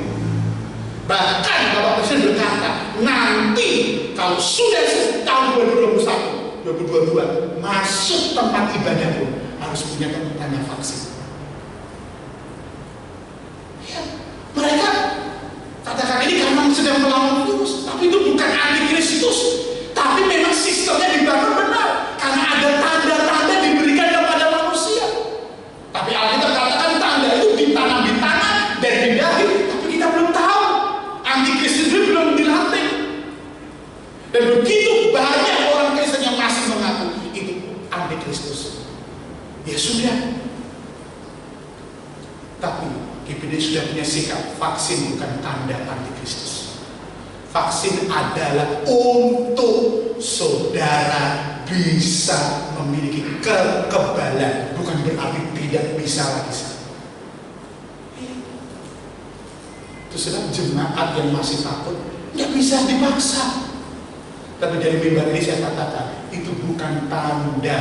Bahkan Bapak Presiden berkata, nanti kalau sudah tahun 2021, 2022 masuk tempat ibadah pun harus punya tanda vaksin. Ya, mereka katakan ini karena sedang melawan virus, tapi itu bukan antikristus, tapi memang sistemnya dibangun benar karena ada tanda-tanda diberikan kepada manusia. Tapi Alkitab katakan tanda itu ditanam di tangan dan di dahi, tapi kita belum tahu. Antikristus itu belum dilantik. Dan begitu banyak orang Kristen yang masih mengaku itu antikristus. Ya sudah. Tapi GPD sudah punya sikap, vaksin bukan tanda antikristus. Vaksin adalah untuk saudara bisa memiliki kekebalan, bukan berarti tidak bisa lagi. Itu sedang jemaat yang masih takut, nggak bisa dipaksa. Tapi dari mimbar ini saya katakan, itu bukan tanda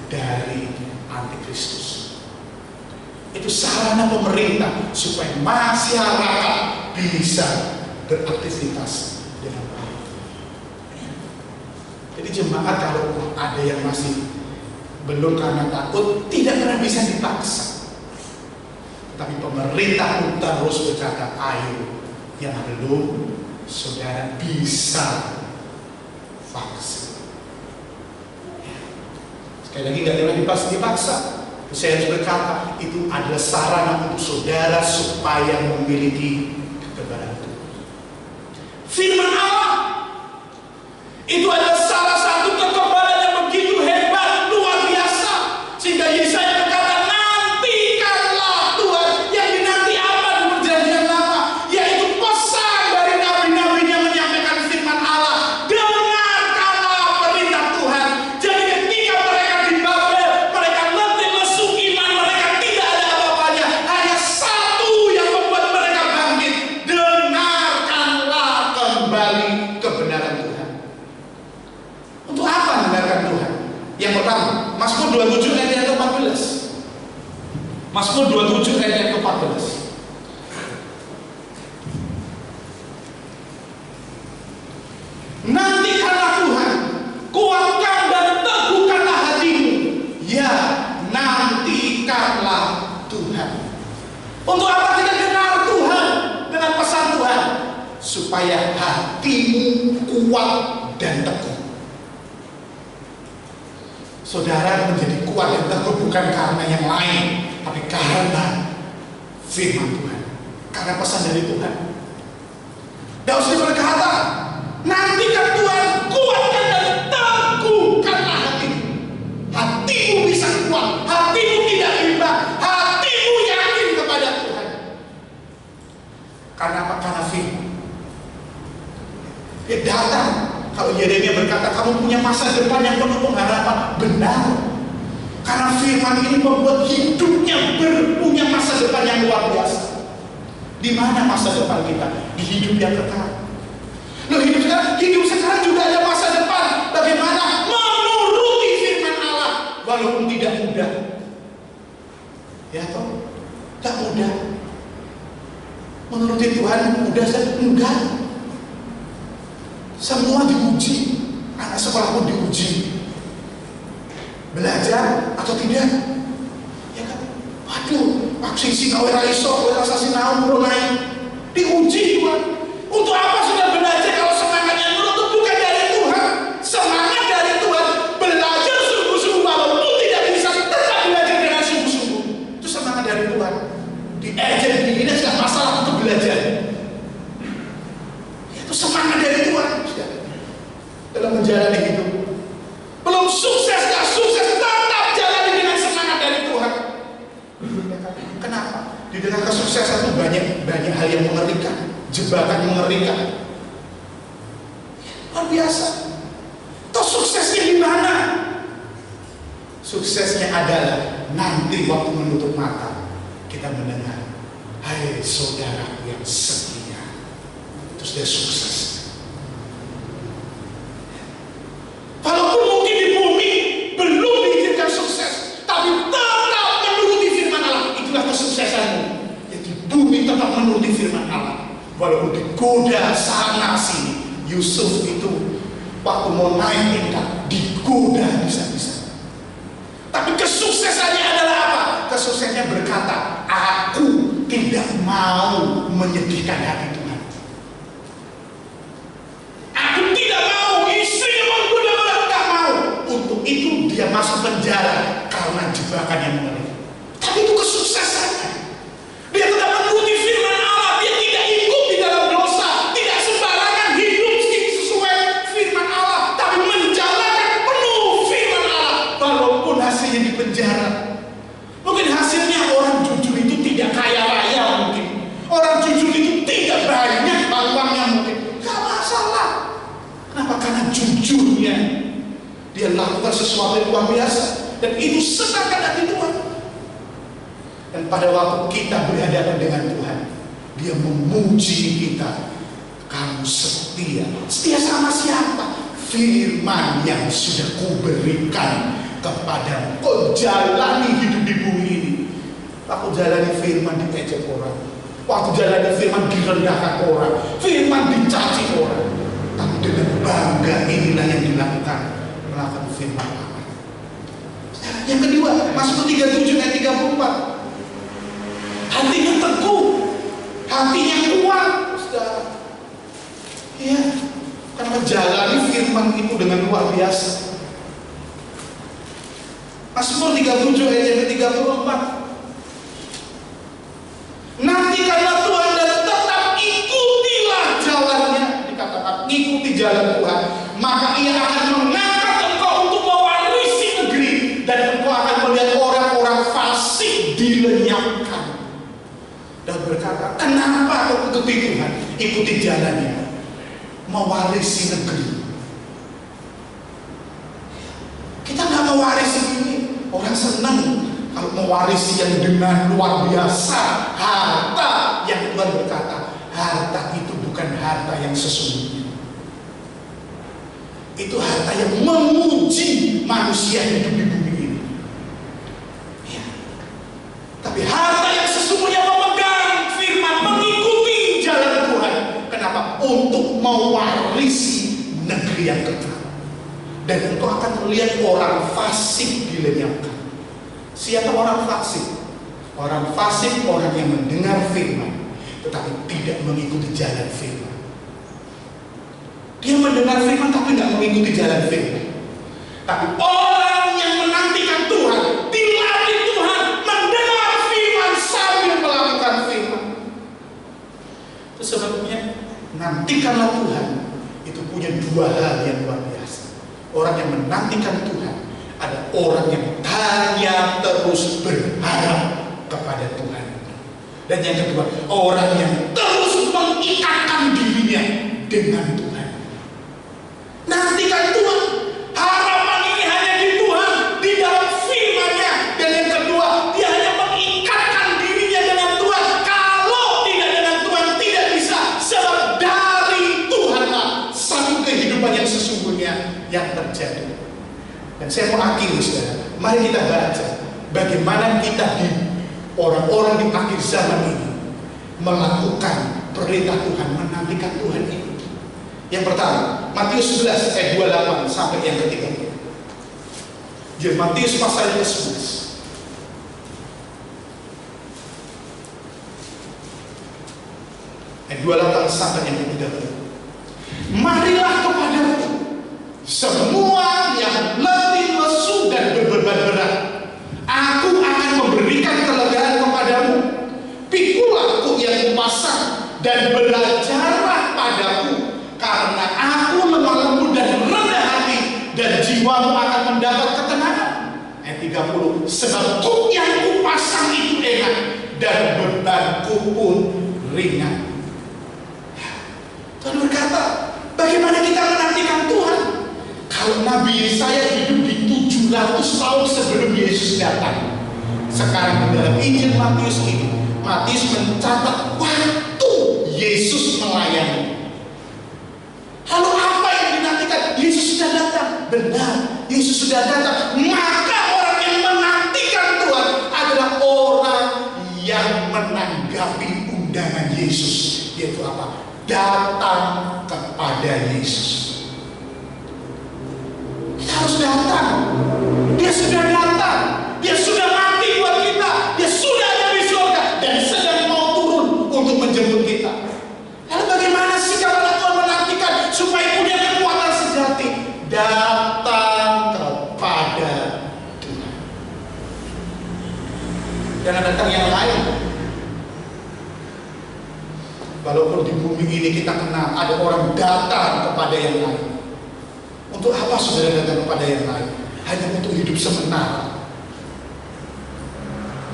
dari antikristus. Itu sarana pemerintah supaya masyarakat bisa beraktivitas dengan baik. Jadi jemaat kalau ada yang masih belum karena takut, tidak pernah bisa dipaksa. Tapi pemerintah pun terus berkata, ayo yang belum, saudara bisa vaksin. Sekali lagi nggak boleh dipaksa. Saya harus berkata, itu adalah sarana untuk saudara supaya memiliki kekebalan itu. Firman Allah itu adalah salah satu kekebalan yang begitu hebat, luar biasa, sehingga Yesaya berkata, nantikanlah Tuhan yang dinanti apa di perjanjian lama, yaitu pesan dari nabi-nabinya menyampaikan firman Allah. Dengarkanlah perintah Tuhan. Jadi ketika mereka di Babel, mereka letih lesu iman, mereka tidak ada apa-apanya, hanya satu yang membuat mereka bangkit. Dengarkanlah kembali kebenaran Tuhan. Untuk apa mendengarkan Tuhan? Yang pertama, Mazmur 27 ayat yang ke-14. Mazmur 27 ayat yang ke-14. Nantikanlah Tuhan, kuatkan dan teguhkanlah hatimu. Ya, nantikanlah Tuhan. Untuk apa kita dengar Tuhan dengan pesan Tuhan? Supaya hatimu kuat dan teguh. Saudara menjadi kuat dan teguh bukan karena yang lain, tapi karena firman Tuhan, karena pesan dari Tuhan. Daud sendiri berkata, nantikan Tuhan, kuatkan dan teguhkanlah hatimu. Hatimu bisa kuat, hatimu tidak bimbang, hatimu yakin kepada Tuhan. Karena apa? Karena firman. Dia datang. Kalau Yeremia berkata, kamu punya masa depan yang penuh pengharapan, benar. Karena firman ini membuat hidupnya punya masa depan yang luar biasa. Di mana masa depan kita? Di hidup yang kekal. Loh, hidup sekarang juga ada masa depan. Bagaimana? Menuruti firman Allah, walaupun tidak mudah. Ya toh, tak mudah. Menuruti Tuhan mudah saja? Enggak. Semua diuji. Anak sekolah pun diuji. Belajar atau tidak? Ya kan? Waduh, aksi sinau raiso, rasa sinau mulai diuji Tuhan. Untuk apa sudah belajar kalau semangatnya menurut bukan dari Tuhan? Semangat dari Tuhan, belajar sungguh-sungguh walaupun tidak bisa, tetap belajar dengan sungguh-sungguh. Itu semangat dari Tuhan. Diajar begini sudah masalah untuk belajar. Itu semangat dari Tuhan dalam menjalani hidup. Belum sukses, gak sukses, tetap jalani dengan semangat dari Tuhan. Kenapa? Di tengah kesuksesan itu banyak hal yang mengerikan, jebakan yang mengerikan. Luar biasa. Toh suksesnya di mana? Suksesnya adalah nanti waktu menutup mata kita mendengar Hai saudara yang setia. Terus dia sukses. Walaupun mungkin di bumi belum diizinkan sukses, tapi tetap menuruti firman Allah. Itulah kesuksesanmu. Jadi bumi tetap menuruti firman Allah. Walaupun digoda sana sini. Yusuf itu waktu mau naik tingkat digoda bisa-bisa. Tapi kesuksesannya adalah apa? Kesuksesannya berkata, aku tidak mau menyedihkan hati Tuhan. Aku tidak mau, istrinya menggoda-goda, tidak mau. Untuk itu dia masuk penjara karena jebakan yang mengerikan. Tapi itu kesuksesannya. Dia tetap menuruti firman Allah. Dia tidak ikut di dalam dosa, tidak sembarangan hidup sesuai firman Allah, tapi menjalankan penuh firman Allah. Walaupun hasilnya di penjara. Mungkin hasilnya orang jujur itu tidak kaya raya mungkin. Orang jujur itu tidak banyak uangnya mungkin. Gak masalah. Kenapa? Karena jujurnya dia lakukan sesuatu yang luar biasa. Dan itu senangkan hati Tuhan. Dan pada waktu kita berhadapan dengan Tuhan, dia memuji kita. Kamu setia. Setia sama siapa? Firman yang sudah kuberikan kepada kau jalani hidup di bumi ini. Aku jalani firman diejek orang, waktu jalani firman direndahkan orang, firman dicaci orang. Tapi dengan bangga inilah yang dilakukan, melakukan firman Allah. Yang kedua, masuk ke 37 ayat 34. Hatinya teguh, hatinya kuat, saudara. Iya, karena menjalani firman itu dengan luar biasa. Mazmur 37 ayat yang ke-34. Nantikanlah Tuhan dan tetap ikutilah jalannya. Dikatakan ikuti jalan Tuhan, maka ia akan mengangkat engkau untuk mewarisi negeri, dan engkau akan melihat orang-orang fasik dilenyapkan. Dan berkata, kenapa kau ikuti Tuhan? Ikuti jalannya, mewarisi negeri. Kita nggak mewarisi ini. Orang senang kalau mewarisi yang dengan luar biasa. Harta yang Tuhan berkata, harta itu bukan harta yang sesungguhnya. Itu harta yang menguji manusia hidup di bumi ini. Ya. Tapi harta yang sesungguhnya memegang firman, mengikuti jalan Tuhan. Kenapa? Untuk mewarisi negeri yang kekal. Dan engkau akan melihat orang fasik dilenyapkan. Siapa orang fasik? Orang fasik orang yang mendengar firman tetapi tidak mengikuti jalan firman. Dia mendengar firman tapi tidak mengikuti jalan firman. Tapi orang yang menantikan Tuhan, dilatih Tuhan, mendengar firman sambil melakukan firman. Itu sebabnya nantikanlah Tuhan. Itu punya dua hal yang luar biasa. Orang yang menantikan Tuhan ada orang yang hanya terus berharap kepada Tuhan. Dan yang kedua, orang yang terus mengikatkan dirinya dengan Tuhan. Nantikan Tuhan. Harapan ini hanya di Tuhan, di dalam firman-Nya. Dan yang kedua, dia hanya mengikatkan dirinya dengan Tuhan. Kalau tidak dengan Tuhan, tidak bisa. Sebab dari Tuhanlah satu kehidupan yang sesungguhnya yang terjadi. Dan saya mau akhiri, saudara. Mari kita baca bagaimana kita di orang-orang di akhir zaman ini melakukan perintah Tuhan, menantikan Tuhan ini. Yang pertama, Matius 11 ayat 28 sampai yang ketiga. Jadi Matius pasal yang ke-11. Ayat 28 sampai yang ketiga. Marilah kepadaku semua yang letih, lesu dan berbeban berat, aku akan memberikan kelegaan kepadamu. Pikulah kuk yang kupasang dan belajarlah padaku, karena aku lemah lembut dan rendah hati, dan jiwamu akan mendapat ketenangan. Ayat 30. Sebab kuk yang kupasang itu enak dan bebanku pun ringan. Tuhan berkata, bagaimana kita menantikan Tuhan? Kalau Nabi Yesaya hidup di 700 tahun sebelum Yesus datang, sekarang di dalam Injil Matius ini Matius mencatat waktu Yesus melayani. Lalu apa yang dinantikan? Yesus sudah datang. Benar, Yesus sudah datang. Maka orang yang menantikan Tuhan adalah orang yang menanggapi undangan Yesus. Yaitu apa? Datang kepada Yesus. Kita harus datang. Dia sudah datang. Dia sudah mati buat kita. Dia sudah ada di surga dan sedang mau turun untuk menjemput kita. Lalu bagaimana sikap anak Tuhan menantikan supaya punya kekuatan sejati? Datang kepada Tuhan. Jangan datang yang lain. Walaupun di bumi ini kita kenal ada orang datang kepada yang lain. Untuk apa saudara datang kepada yang lain? Hanya untuk hidup sementara.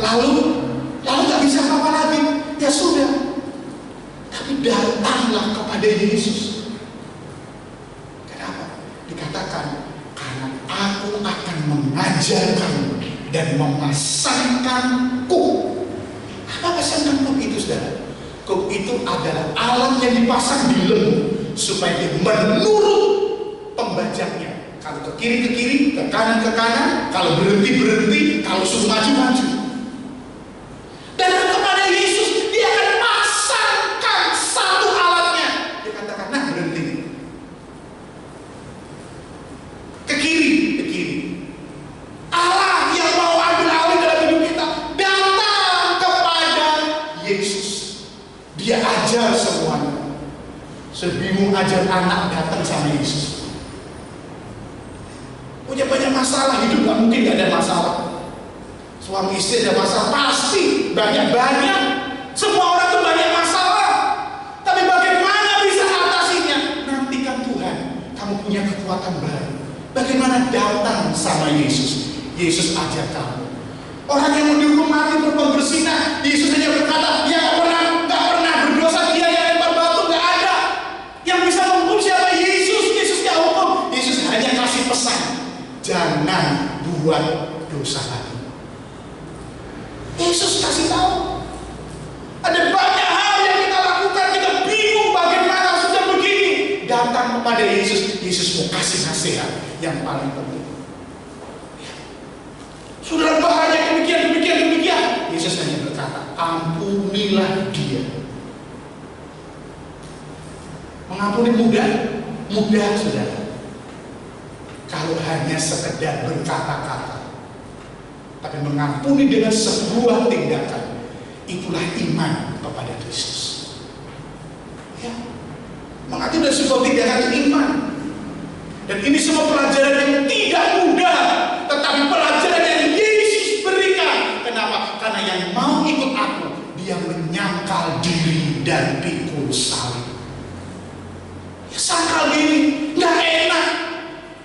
Lalu tak bisa apa lagi? Ya sudah. Tapi datanglah kepada Yesus. Kenapa? Dikatakan karena aku akan mengajarkan dan memasangkan kuk. Apa pasangkan kuk itu, saudara? Kuk itu adalah alat yang dipasang di lembu supaya dia menurut pembajaknya. Kalau ke kiri, ke kanan, kalau berhenti, kalau suruh maju. Dan kepada Yesus dia akan pasangkan satu alatnya. Dia katakan, nah berhenti. Ke kiri. Allah yang mau ambil alih dalam hidup kita datang kepada Yesus. Dia ajar semuanya. Sebingung ajar anak datang sama Yesus. Punya banyak masalah hidup, gak mungkin gak ada masalah. Suami istri ada masalah, pasti banyak. Semua orang tuh banyak masalah. Tapi bagaimana bisa atasinya? Nantikan Tuhan. Kamu punya kekuatan baru. Bagaimana datang sama Yesus? Yesus ajar kamu. Orang yang mau dihukum mati berbuat berzina, Yesus hanya berkata, yang nggak pernah berdosa dia yang lempar batu, nggak ada. Yang bisa menghukum siapa? Yesus. Yesus nggak hukum. Yesus hanya kasih pesan, jangan buat dosa lagi. Yesus kasih tahu. Ada banyak hal yang kita lakukan, kita bingung bagaimana sudah begini. Datang kepada Yesus. Yesus mau kasih nasihat yang paling penting. Sudah bahaya demikian. Yesus hanya berkata, ampunilah dia. Mengampuni mudah saudara. Kalau hanya sekedar berkata-kata. Tapi mengampuni dengan sebuah tindakan, itulah iman kepada Kristus. Ya, mengampuni dengan sebuah tindakan itu iman. Dan ini semua pelajaran yang tidak mudah, tetapi pelajaran yang Yesus berikan. Kenapa? Karena yang mau ikut aku, dia menyangkal diri dan pikul salib. Ya, sangkal diri, nggak enak.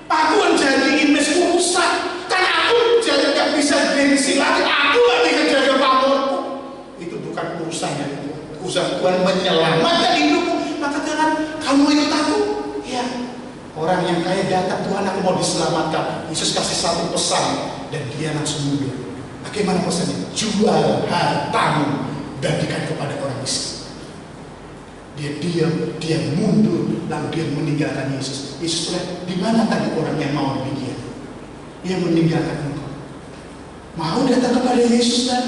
Aku jadiin mesku rusak. Kan aku jadi gak bisa gengsi lagi. Aku gak bisa jaga pamorku. Itu bukan urusannya itu. Urusan Tuhan menyelamatkan hidupmu. Maka jangan kamu ikut aku. Ya, orang yang kaya datang, Tuhan aku mau diselamatkan. Yesus kasih satu pesan dan dia langsung mundur. Bagaimana pesannya? Jual hartamu, bagikan kepada orang miskin. Dia diam, dia mundur, lalu dia meninggalkan Yesus. Yesus bilang, di mana tadi orang yang mau demikian? Dia meninggalkan engkau. Mau datang kepada Yesus dan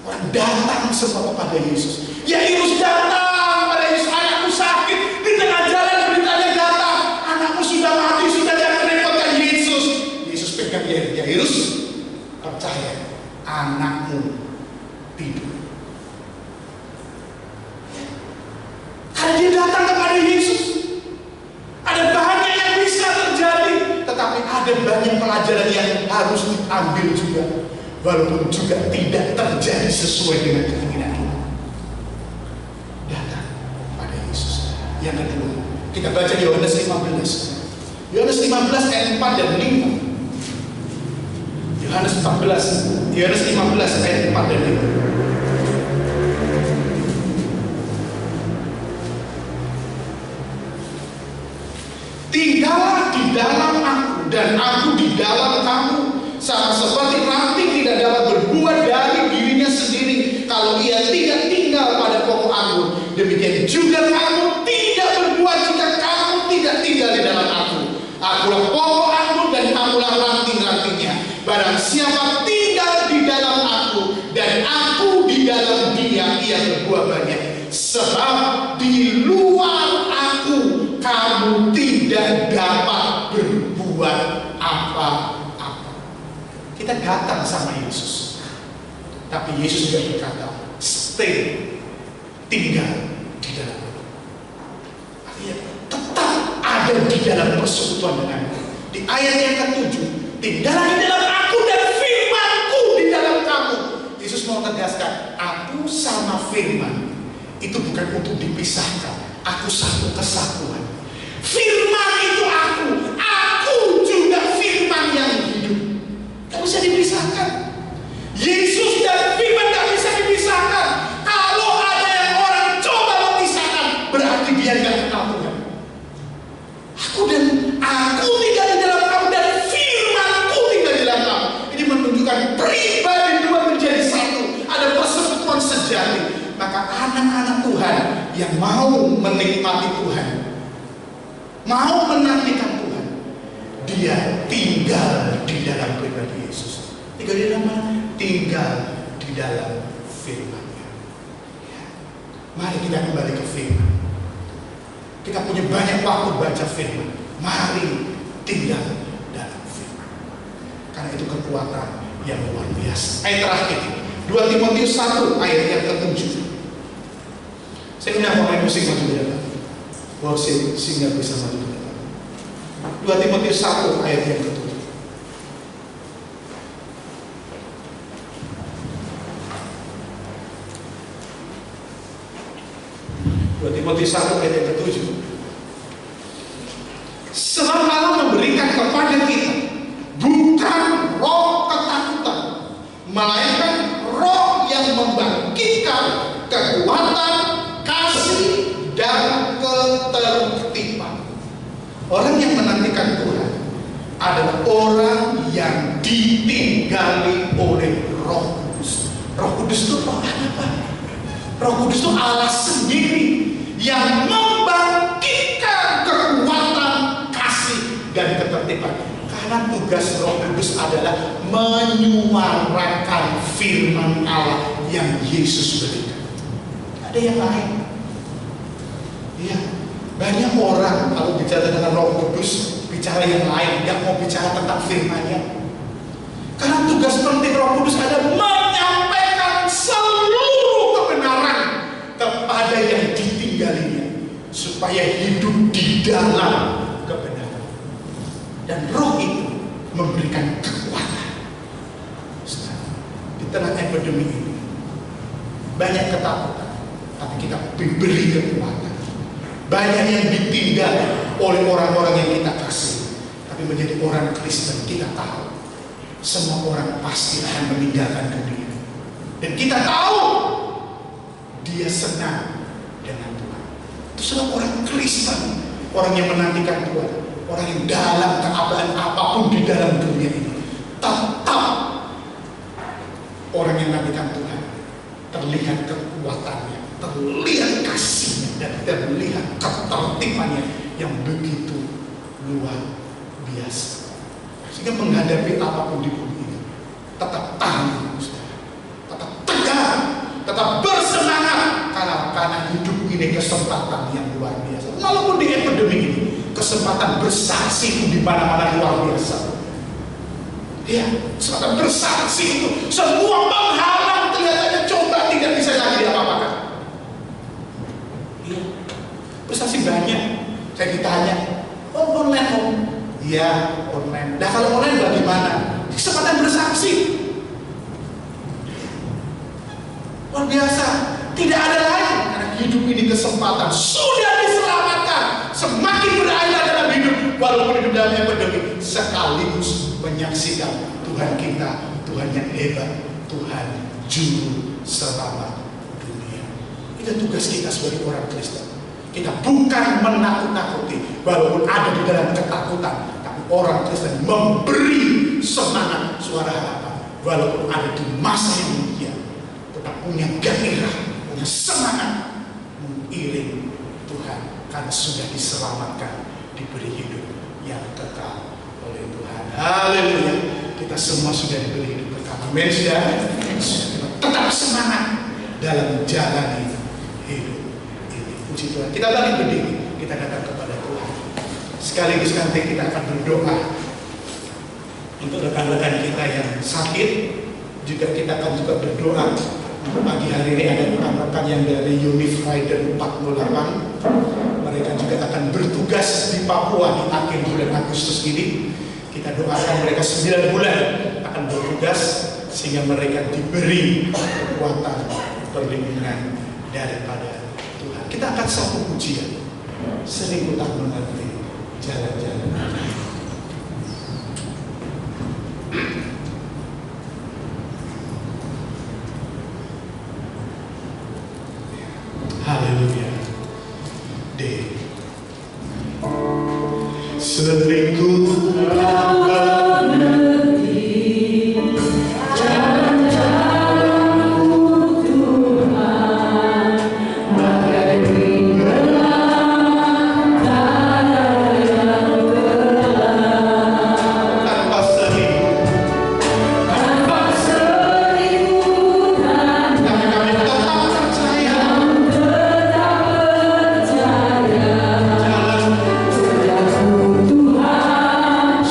orang datang semua kepada Yesus. Yairus datang kepada Yesus. Anakku sakit, di tengah jalan beritanya datang. Anakmu sudah mati, sudah jangan repotkan Yesus. Yesus pegang Yairus, percaya anakmu tidur. Karena dia datang kepada Yesus. Ada banyak yang bisa terjadi, tetapi ada banyak pelajaran yang harus diambil juga, walaupun juga tidak terjadi sesuai dengan keinginan kita. Datang pada Yesus. Yang kedua, kita baca Yohanes 15. Yohanes 15 ayat 4 dan 5. Yohanes 15 ayat 4 dan 5. Tinggallah di dalam aku dan aku di dalam kamu, sama seperti ranting tidak dapat berbuat dari dirinya sendiri kalau juga kamu tidak berbuat jika kamu tidak tinggal di dalam aku. Akulah pokok anggur dan kamulah ranting-rantingnya. Barang siapa tinggal di dalam aku dan aku di dalam dia, ia berbuah banyak. Sebab di luar aku kamu tidak dapat berbuat apa-apa. Kita datang sama Yesus, tapi Yesus juga berkata, stay, tinggal di dalam aku. Artinya tetap ada di dalam persekutuan denganku. Di ayat yang ke-7, tinggallah di dalam aku dan firman-Ku di dalam kamu. Yesus mau tegaskan, aku sama firman itu bukan untuk dipisahkan. Aku satu kesatuan. Firman itu aku juga firman yang hidup. Gak bisa dipisahkan. Yesus dan firman gak bisa dipisahkan. Kalau ada yang orang coba memisahkan, berarti dia gak kenal Tuhan. Aku tinggal di dalam kamu dan firman-Ku tinggal di dalam kamu. Ini menunjukkan pribadi dua menjadi satu. Ada persekutuan sejati. Maka anak-anak Tuhan yang mau menikmati Tuhan, mau menantikan Tuhan, dia tinggal di dalam pribadi Yesus. Tinggal di dalam mana? Tinggal di dalam firman-Nya. Ya. Mari kita kembali ke firman. Kita punya banyak waktu baca firman. Mari tinggal dalam firman. Karena itu kekuatan yang luar biasa. Ayat terakhir, 2 Timotius 1 ayat yang ke-7. Saya punya pemain musik maju ke depan. Sehingga bisa maju ke depan. 2 Timotius 1 ayat yang ke-7. Timotius 1 ayat yang ke-7. Sebab Allah memberikan kepada kita bukan roh ketakutan, melainkan roh yang membangkitkan kekuatan, kasih, dan ketertiban. Orang yang menantikan Tuhan adalah orang yang ditinggali oleh Roh Kudus. Roh Kudus itu roh apa? Roh Kudus itu Allah sendiri yang membangkitkan kekuatan, kasih, dan ketertiban. Karena tugas Roh Kudus adalah menyuarakan firman Allah yang Yesus berikan. Ada yang lain. Ya, banyak orang kalau bicara dengan Roh Kudus bicara yang lain, yang mau bicara tentang firman-Nya. Karena tugas penting Roh Kudus adalah menyampaikan seluruh kebenaran kepada yang ditinggalinya, supaya hidup di dalam kebenaran. Dan Roh itu memberikan kekuatan. Di tengah epidemi ini banyak ketakutan, tapi kita diberi kekuatan. Banyak yang ditinggal oleh orang-orang yang kita kasih, tapi menjadi orang Kristen kita tahu semua orang pasti akan meninggalkan dunia, dan kita tahu dia senang dengan Tuhan. Itu semua orang Kristen, orang yang menantikan Tuhan, orang yang dalam keadaan apapun di dalam dunia ini, tetap orang yang menantikan Tuhan terlihat kekuatannya, terlihat kasihnya, dan terlihat ketertibannya yang begitu luar biasa. Sehingga menghadapi apapun di bumi ini, tetap tangguh, tetap tegar, tetap bersemangat, karena hidup ini kesempatan yang luar biasa. Walaupun di epidemi ini, kesempatan bersaksi itu di mana-mana luar biasa. Ya, kesempatan bersaksi itu semua penghalang kelihatannya coba tidak bisa lagi diapa-apakan. Iya, bersaksi banyak. Saya ditanya, online om? Iya, online. Nah kalau online bagaimana? Kesempatan bersaksi luar biasa. Tidak ada lagi, karena hidup ini kesempatan sudah diselamatkan. Semakin berada dalam hidup, walaupun hidup dalam epidemi, sekaligus menyaksikan Tuhan kita, Tuhan yang hebat, Tuhan Juru Selamat dunia. Itu tugas kita sebagai orang Kristen. Kita bukan menakut-nakuti, walaupun ada di dalam ketakutan, tapi orang Kristen memberi semangat, suara harapan, walaupun ada di masa yang demikian, tetap punya gairah, punya semangat mengiring karena sudah diselamatkan, diberi hidup yang kekal oleh Tuhan. Haleluya. Kita semua sudah diberi hidup kekal. Amin. Sudah. Kita tetap semangat dalam menjalani hidup ini. Puji Tuhan. Kita balik berdiri. Kita datang kepada Tuhan. Sekaligus nanti kita akan berdoa untuk rekan-rekan kita yang sakit. Juga kita akan juga berdoa. Pagi hari ini ada rekan-rekan yang dari Unif Rider 408. Mereka juga akan bertugas di Papua di akhir bulan Agustus ini. Kita doakan mereka 9 bulan akan bertugas sehingga mereka diberi kekuatan perlindungan daripada Tuhan. Kita akan satu pujian, sering tak mengerti jalan-jalan. Haleluya. D. Sering ku mengerti jalan-jalanmu Tuhan, bagai gelang tanah yang gelap. Tanpa seribu Tuhan, kami tetap percaya. Tuhan,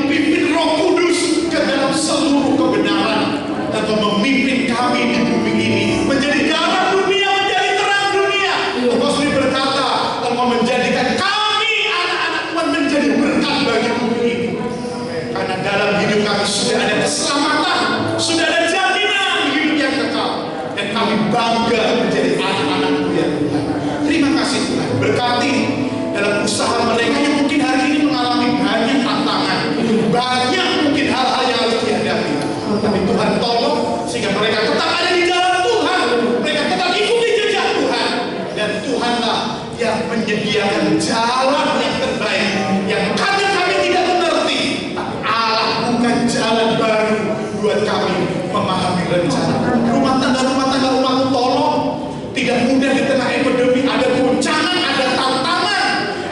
dipimpin Roh Kudus ke dalam seluruh kebenaran, dan Engkau memimpin kami di bumi ini menjadi garam dunia, menjadi terang dunia. Engkau sendiri berkata, Engkau menjadikan kami anak-anak Tuhan menjadi berkat bagi bumi ini. Karena dalam hidup kami sudah ada keselamatan, sudah ada jaminan hidup yang kekal, dan kami bangga menjadi anak-anak-Mu ya Tuhan. Terima kasih Tuhan, berkati dalam usaha mereka yang mungkin hari ini mengalami banyak tantangan, banyak mungkin hal-hal yang harus dihadapi. Tapi Tuhan tolong sehingga mereka tetap ada di jalan Tuhan, mereka tetap ikuti jejak Tuhan, dan Tuhanlah yang menyediakan jalan yang terbaik, yang kadang kami tidak mengerti, tapi Allah bukan jalan baru buat kami memahami rencana. Rumah tangga umatmu tolong, tidak mudah di tengah epidemi, ada goncangan, ada tantangan,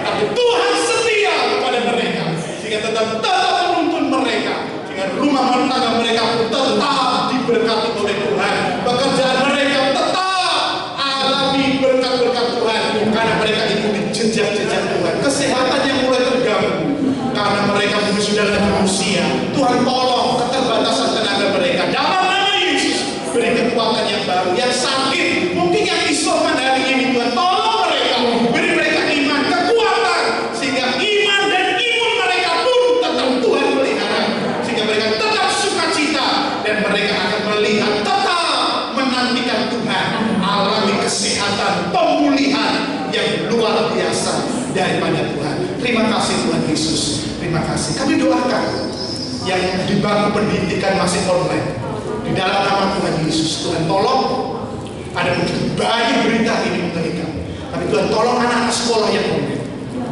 tapi Tuhan setia kepada mereka sehingga tetap menuntun mereka, sehingga rumah tangga mereka pun tetap diberkati oleh Tuhan, pekerjaan mereka tetap alami berkat-berkat Tuhan karena mereka ikuti jejak-jejak Tuhan. Kesehatan yang mulai terganggu karena mereka mungkin sudah lebih usia, Tuhan tolong keterbatasan tenaga mereka dalam nama Yesus, beri kekuatan yang baru. Yang sakit, mungkin yang isoman hari ini, Tuhan tolong mereka, beri mereka iman, kekuatan, sehingga iman dan imun mereka pun tetap Tuhan pelihara, sehingga mereka tetap sukacita dan mereka akan melihat, tetap menantikan Tuhan alami kesehatan, pemulihan yang luar biasa daripada Tuhan. Terima kasih Tuhan Yesus, terima kasih. Kami doakan yang di bangku pendidikan masih online, di dalam nama Tuhan Yesus, Tuhan tolong. Ada begitu banyak berita ini mengerikan, tapi Tuhan tolong anak-anak sekolah yang online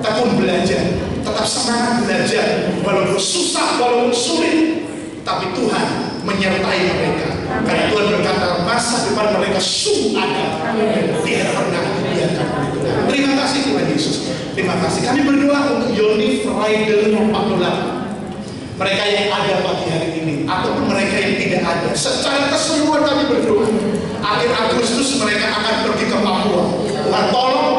tekun belajar, tetap semangat belajar, walaupun susah, walaupun sulit, tapi Tuhan menyertai mereka. Karena Tuhan berkata masa depan mereka sungguh ada dan tidak pernah dibiarkan oleh Tuhan. Terima kasih Tuhan Yesus, terima kasih. Kami berdoa untuk Yoni Friday 48. Mereka yang ada pagi hari ini ataupun mereka yang tidak ada, secara keseluruhan kami berdoa akhir Agustus mereka akan pergi ke Papua. Tuhan tolong,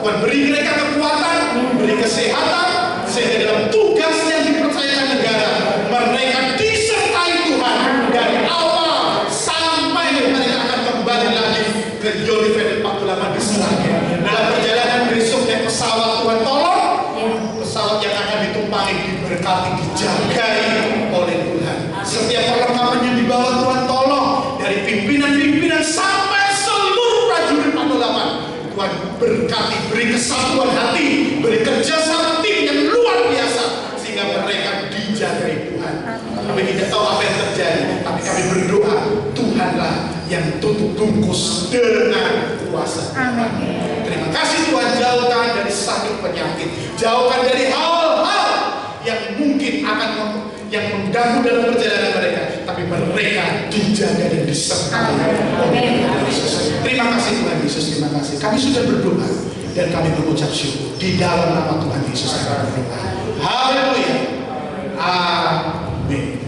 Tuhan beri mereka kekuatan, beri kesehatan, sehingga dalam tugas yang dipercayakan negara mereka disertai Tuhan dari awal sampai mereka akan kembali lagi ke Yoni Friday 48 di Seragen. Dalam perjalanan besok naik pesawat, Tuhan tolong pesawat yang akan ditumpangi diberkati, dijagai oleh Tuhan. Setiap perlengkapan yang dibawa Tuhan tolong, dari pimpinan-pimpinan sampai seluruh prajurit 48, Tuhan berkati, beri kesatuan hati, beri kerjasama tim yang luar biasa sehingga mereka dijagai Tuhan. Kami tidak tahu apa yang terjadi, tapi kami berdoa Tuhanlah yang tutup bungkus dengan kuasa. Terima kasih Tuhan, jauhkan dari sakit penyakit, jauhkan dari hal-hal yang mungkin akan yang mengganggu dalam perjalanan mereka, tapi mereka dijaga dan disertai oleh Tuhan Yesus. Terima kasih Tuhan Yesus, terima kasih. Kami sudah berdoa dan kami mengucap syukur di dalam nama Tuhan Yesus kami berdoa. Haleluya. Amin.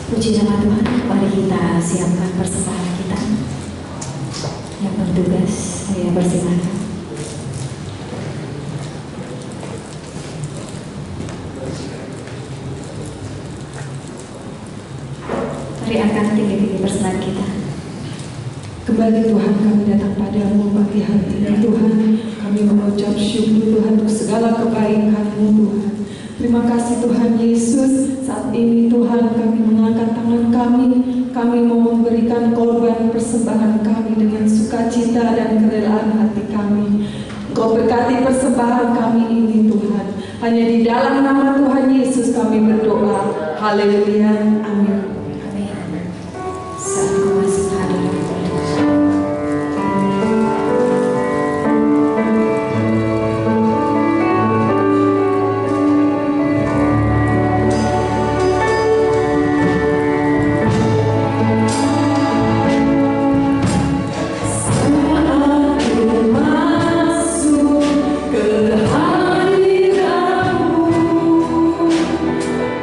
Puji nama Tuhan, mari kita siapkan persembahan kita. Yang bertugas, saya persilakan. Mari angkat tinggi-tinggi persembahan kita. Kembali Tuhan, kami datang padamu pagi hari ini Tuhan. Kami mengucap syukur Tuhan untuk segala kebaikan-Mu Tuhan. Terima kasih Tuhan Yesus. Saat ini Tuhan kami mengangkat tangan kami mau memberikan korban persembahan kami dengan sukacita dan kerelaan hati kami. Engkau berkati persembahan kami ini Tuhan. Hanya di dalam nama Tuhan Yesus kami berdoa. Haleluya. Amin. Amin. Saat kau masih hadir.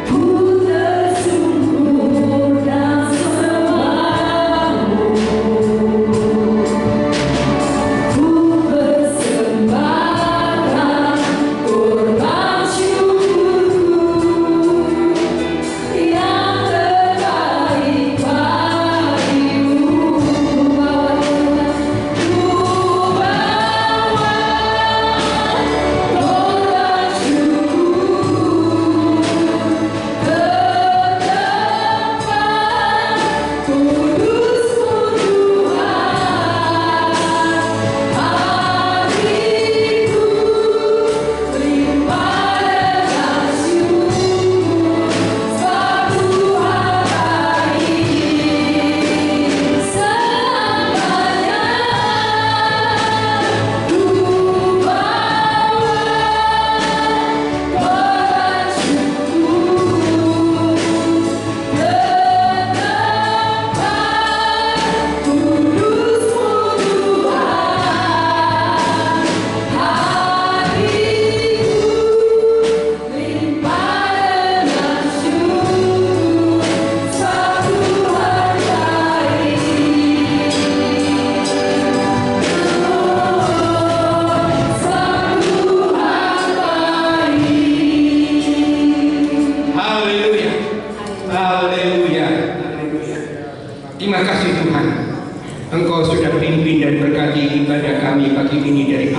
Ku tersungkur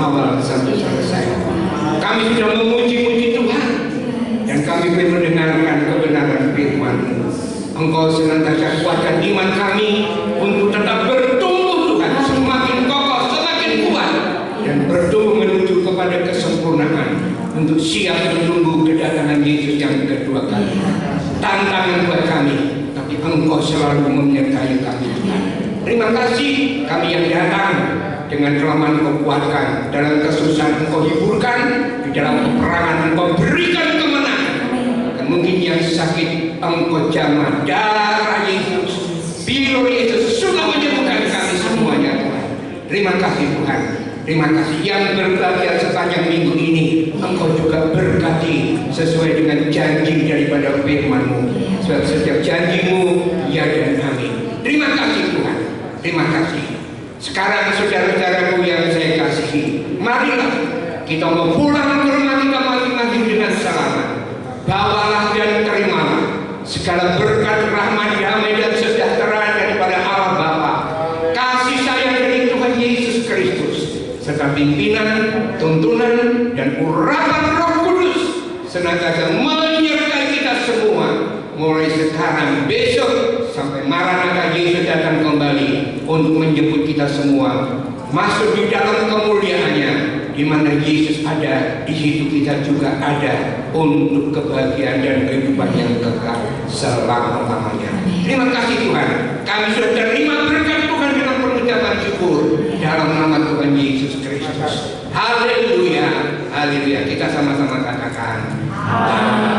awal sampai selesai. Kami sudah memuji-muji Tuhan dan kami mendengarkan kebenaran firman-Mu. Engkau senantiasa kuatkan iman kami untuk tetap bertumbuh Tuhan, semakin kokoh, semakin kuat, dan bertumbuh menuju kepada kesempurnaan untuk siap menunggu kedatangan Yesus yang kedua kali. Tantangan buat kami, tapi Engkau selalu menyertai kami Tuhan. Terima kasih kami yang datang dengan kelemahan Engkau kuatkan, dalam kesusahan Engkau hiburkan, di dalam peperangan Engkau berikan kemenangan. Dan mungkin yang sakit Engkau jamah, darah Yesus, bilur Yesus sudah menyembuhkan kami semuanya Tuhan. Terima kasih Tuhan. Terima kasih yang berbahagia sepanjang minggu ini. Engkau juga berkati sesuai dengan janji daripada firman-Mu. Sebab setiap janji-Mu ya dan amin. Terima kasih Tuhan. Terima kasih. Sekarang saudara-saudaraku yang saya kasihi, marilah kita mau pulang ke rumah kita masing-masing dengan selamat. Bawalah dan terimalah segala berkat, rahmat, damai dan sejahtera daripada Allah Bapa, kasih sayang dari Tuhan Yesus Kristus, serta pimpinan, tuntunan, dan urapan Roh Kudus senantiasa menyertai kita semua mulai sekarang, besok, sampai Maranatha Yesus datang kembali untuk menjemput kita semua masuk di dalam kemuliaannya, di mana Yesus ada, di situ kita juga ada untuk kebahagiaan dan kehidupan yang kekal selama-lamanya. Terima kasih Tuhan, kami sudah terima berkat Tuhan dengan pengucapan syukur dalam nama Tuhan Yesus Kristus. Haleluya, haleluya. Kita sama-sama katakan amin.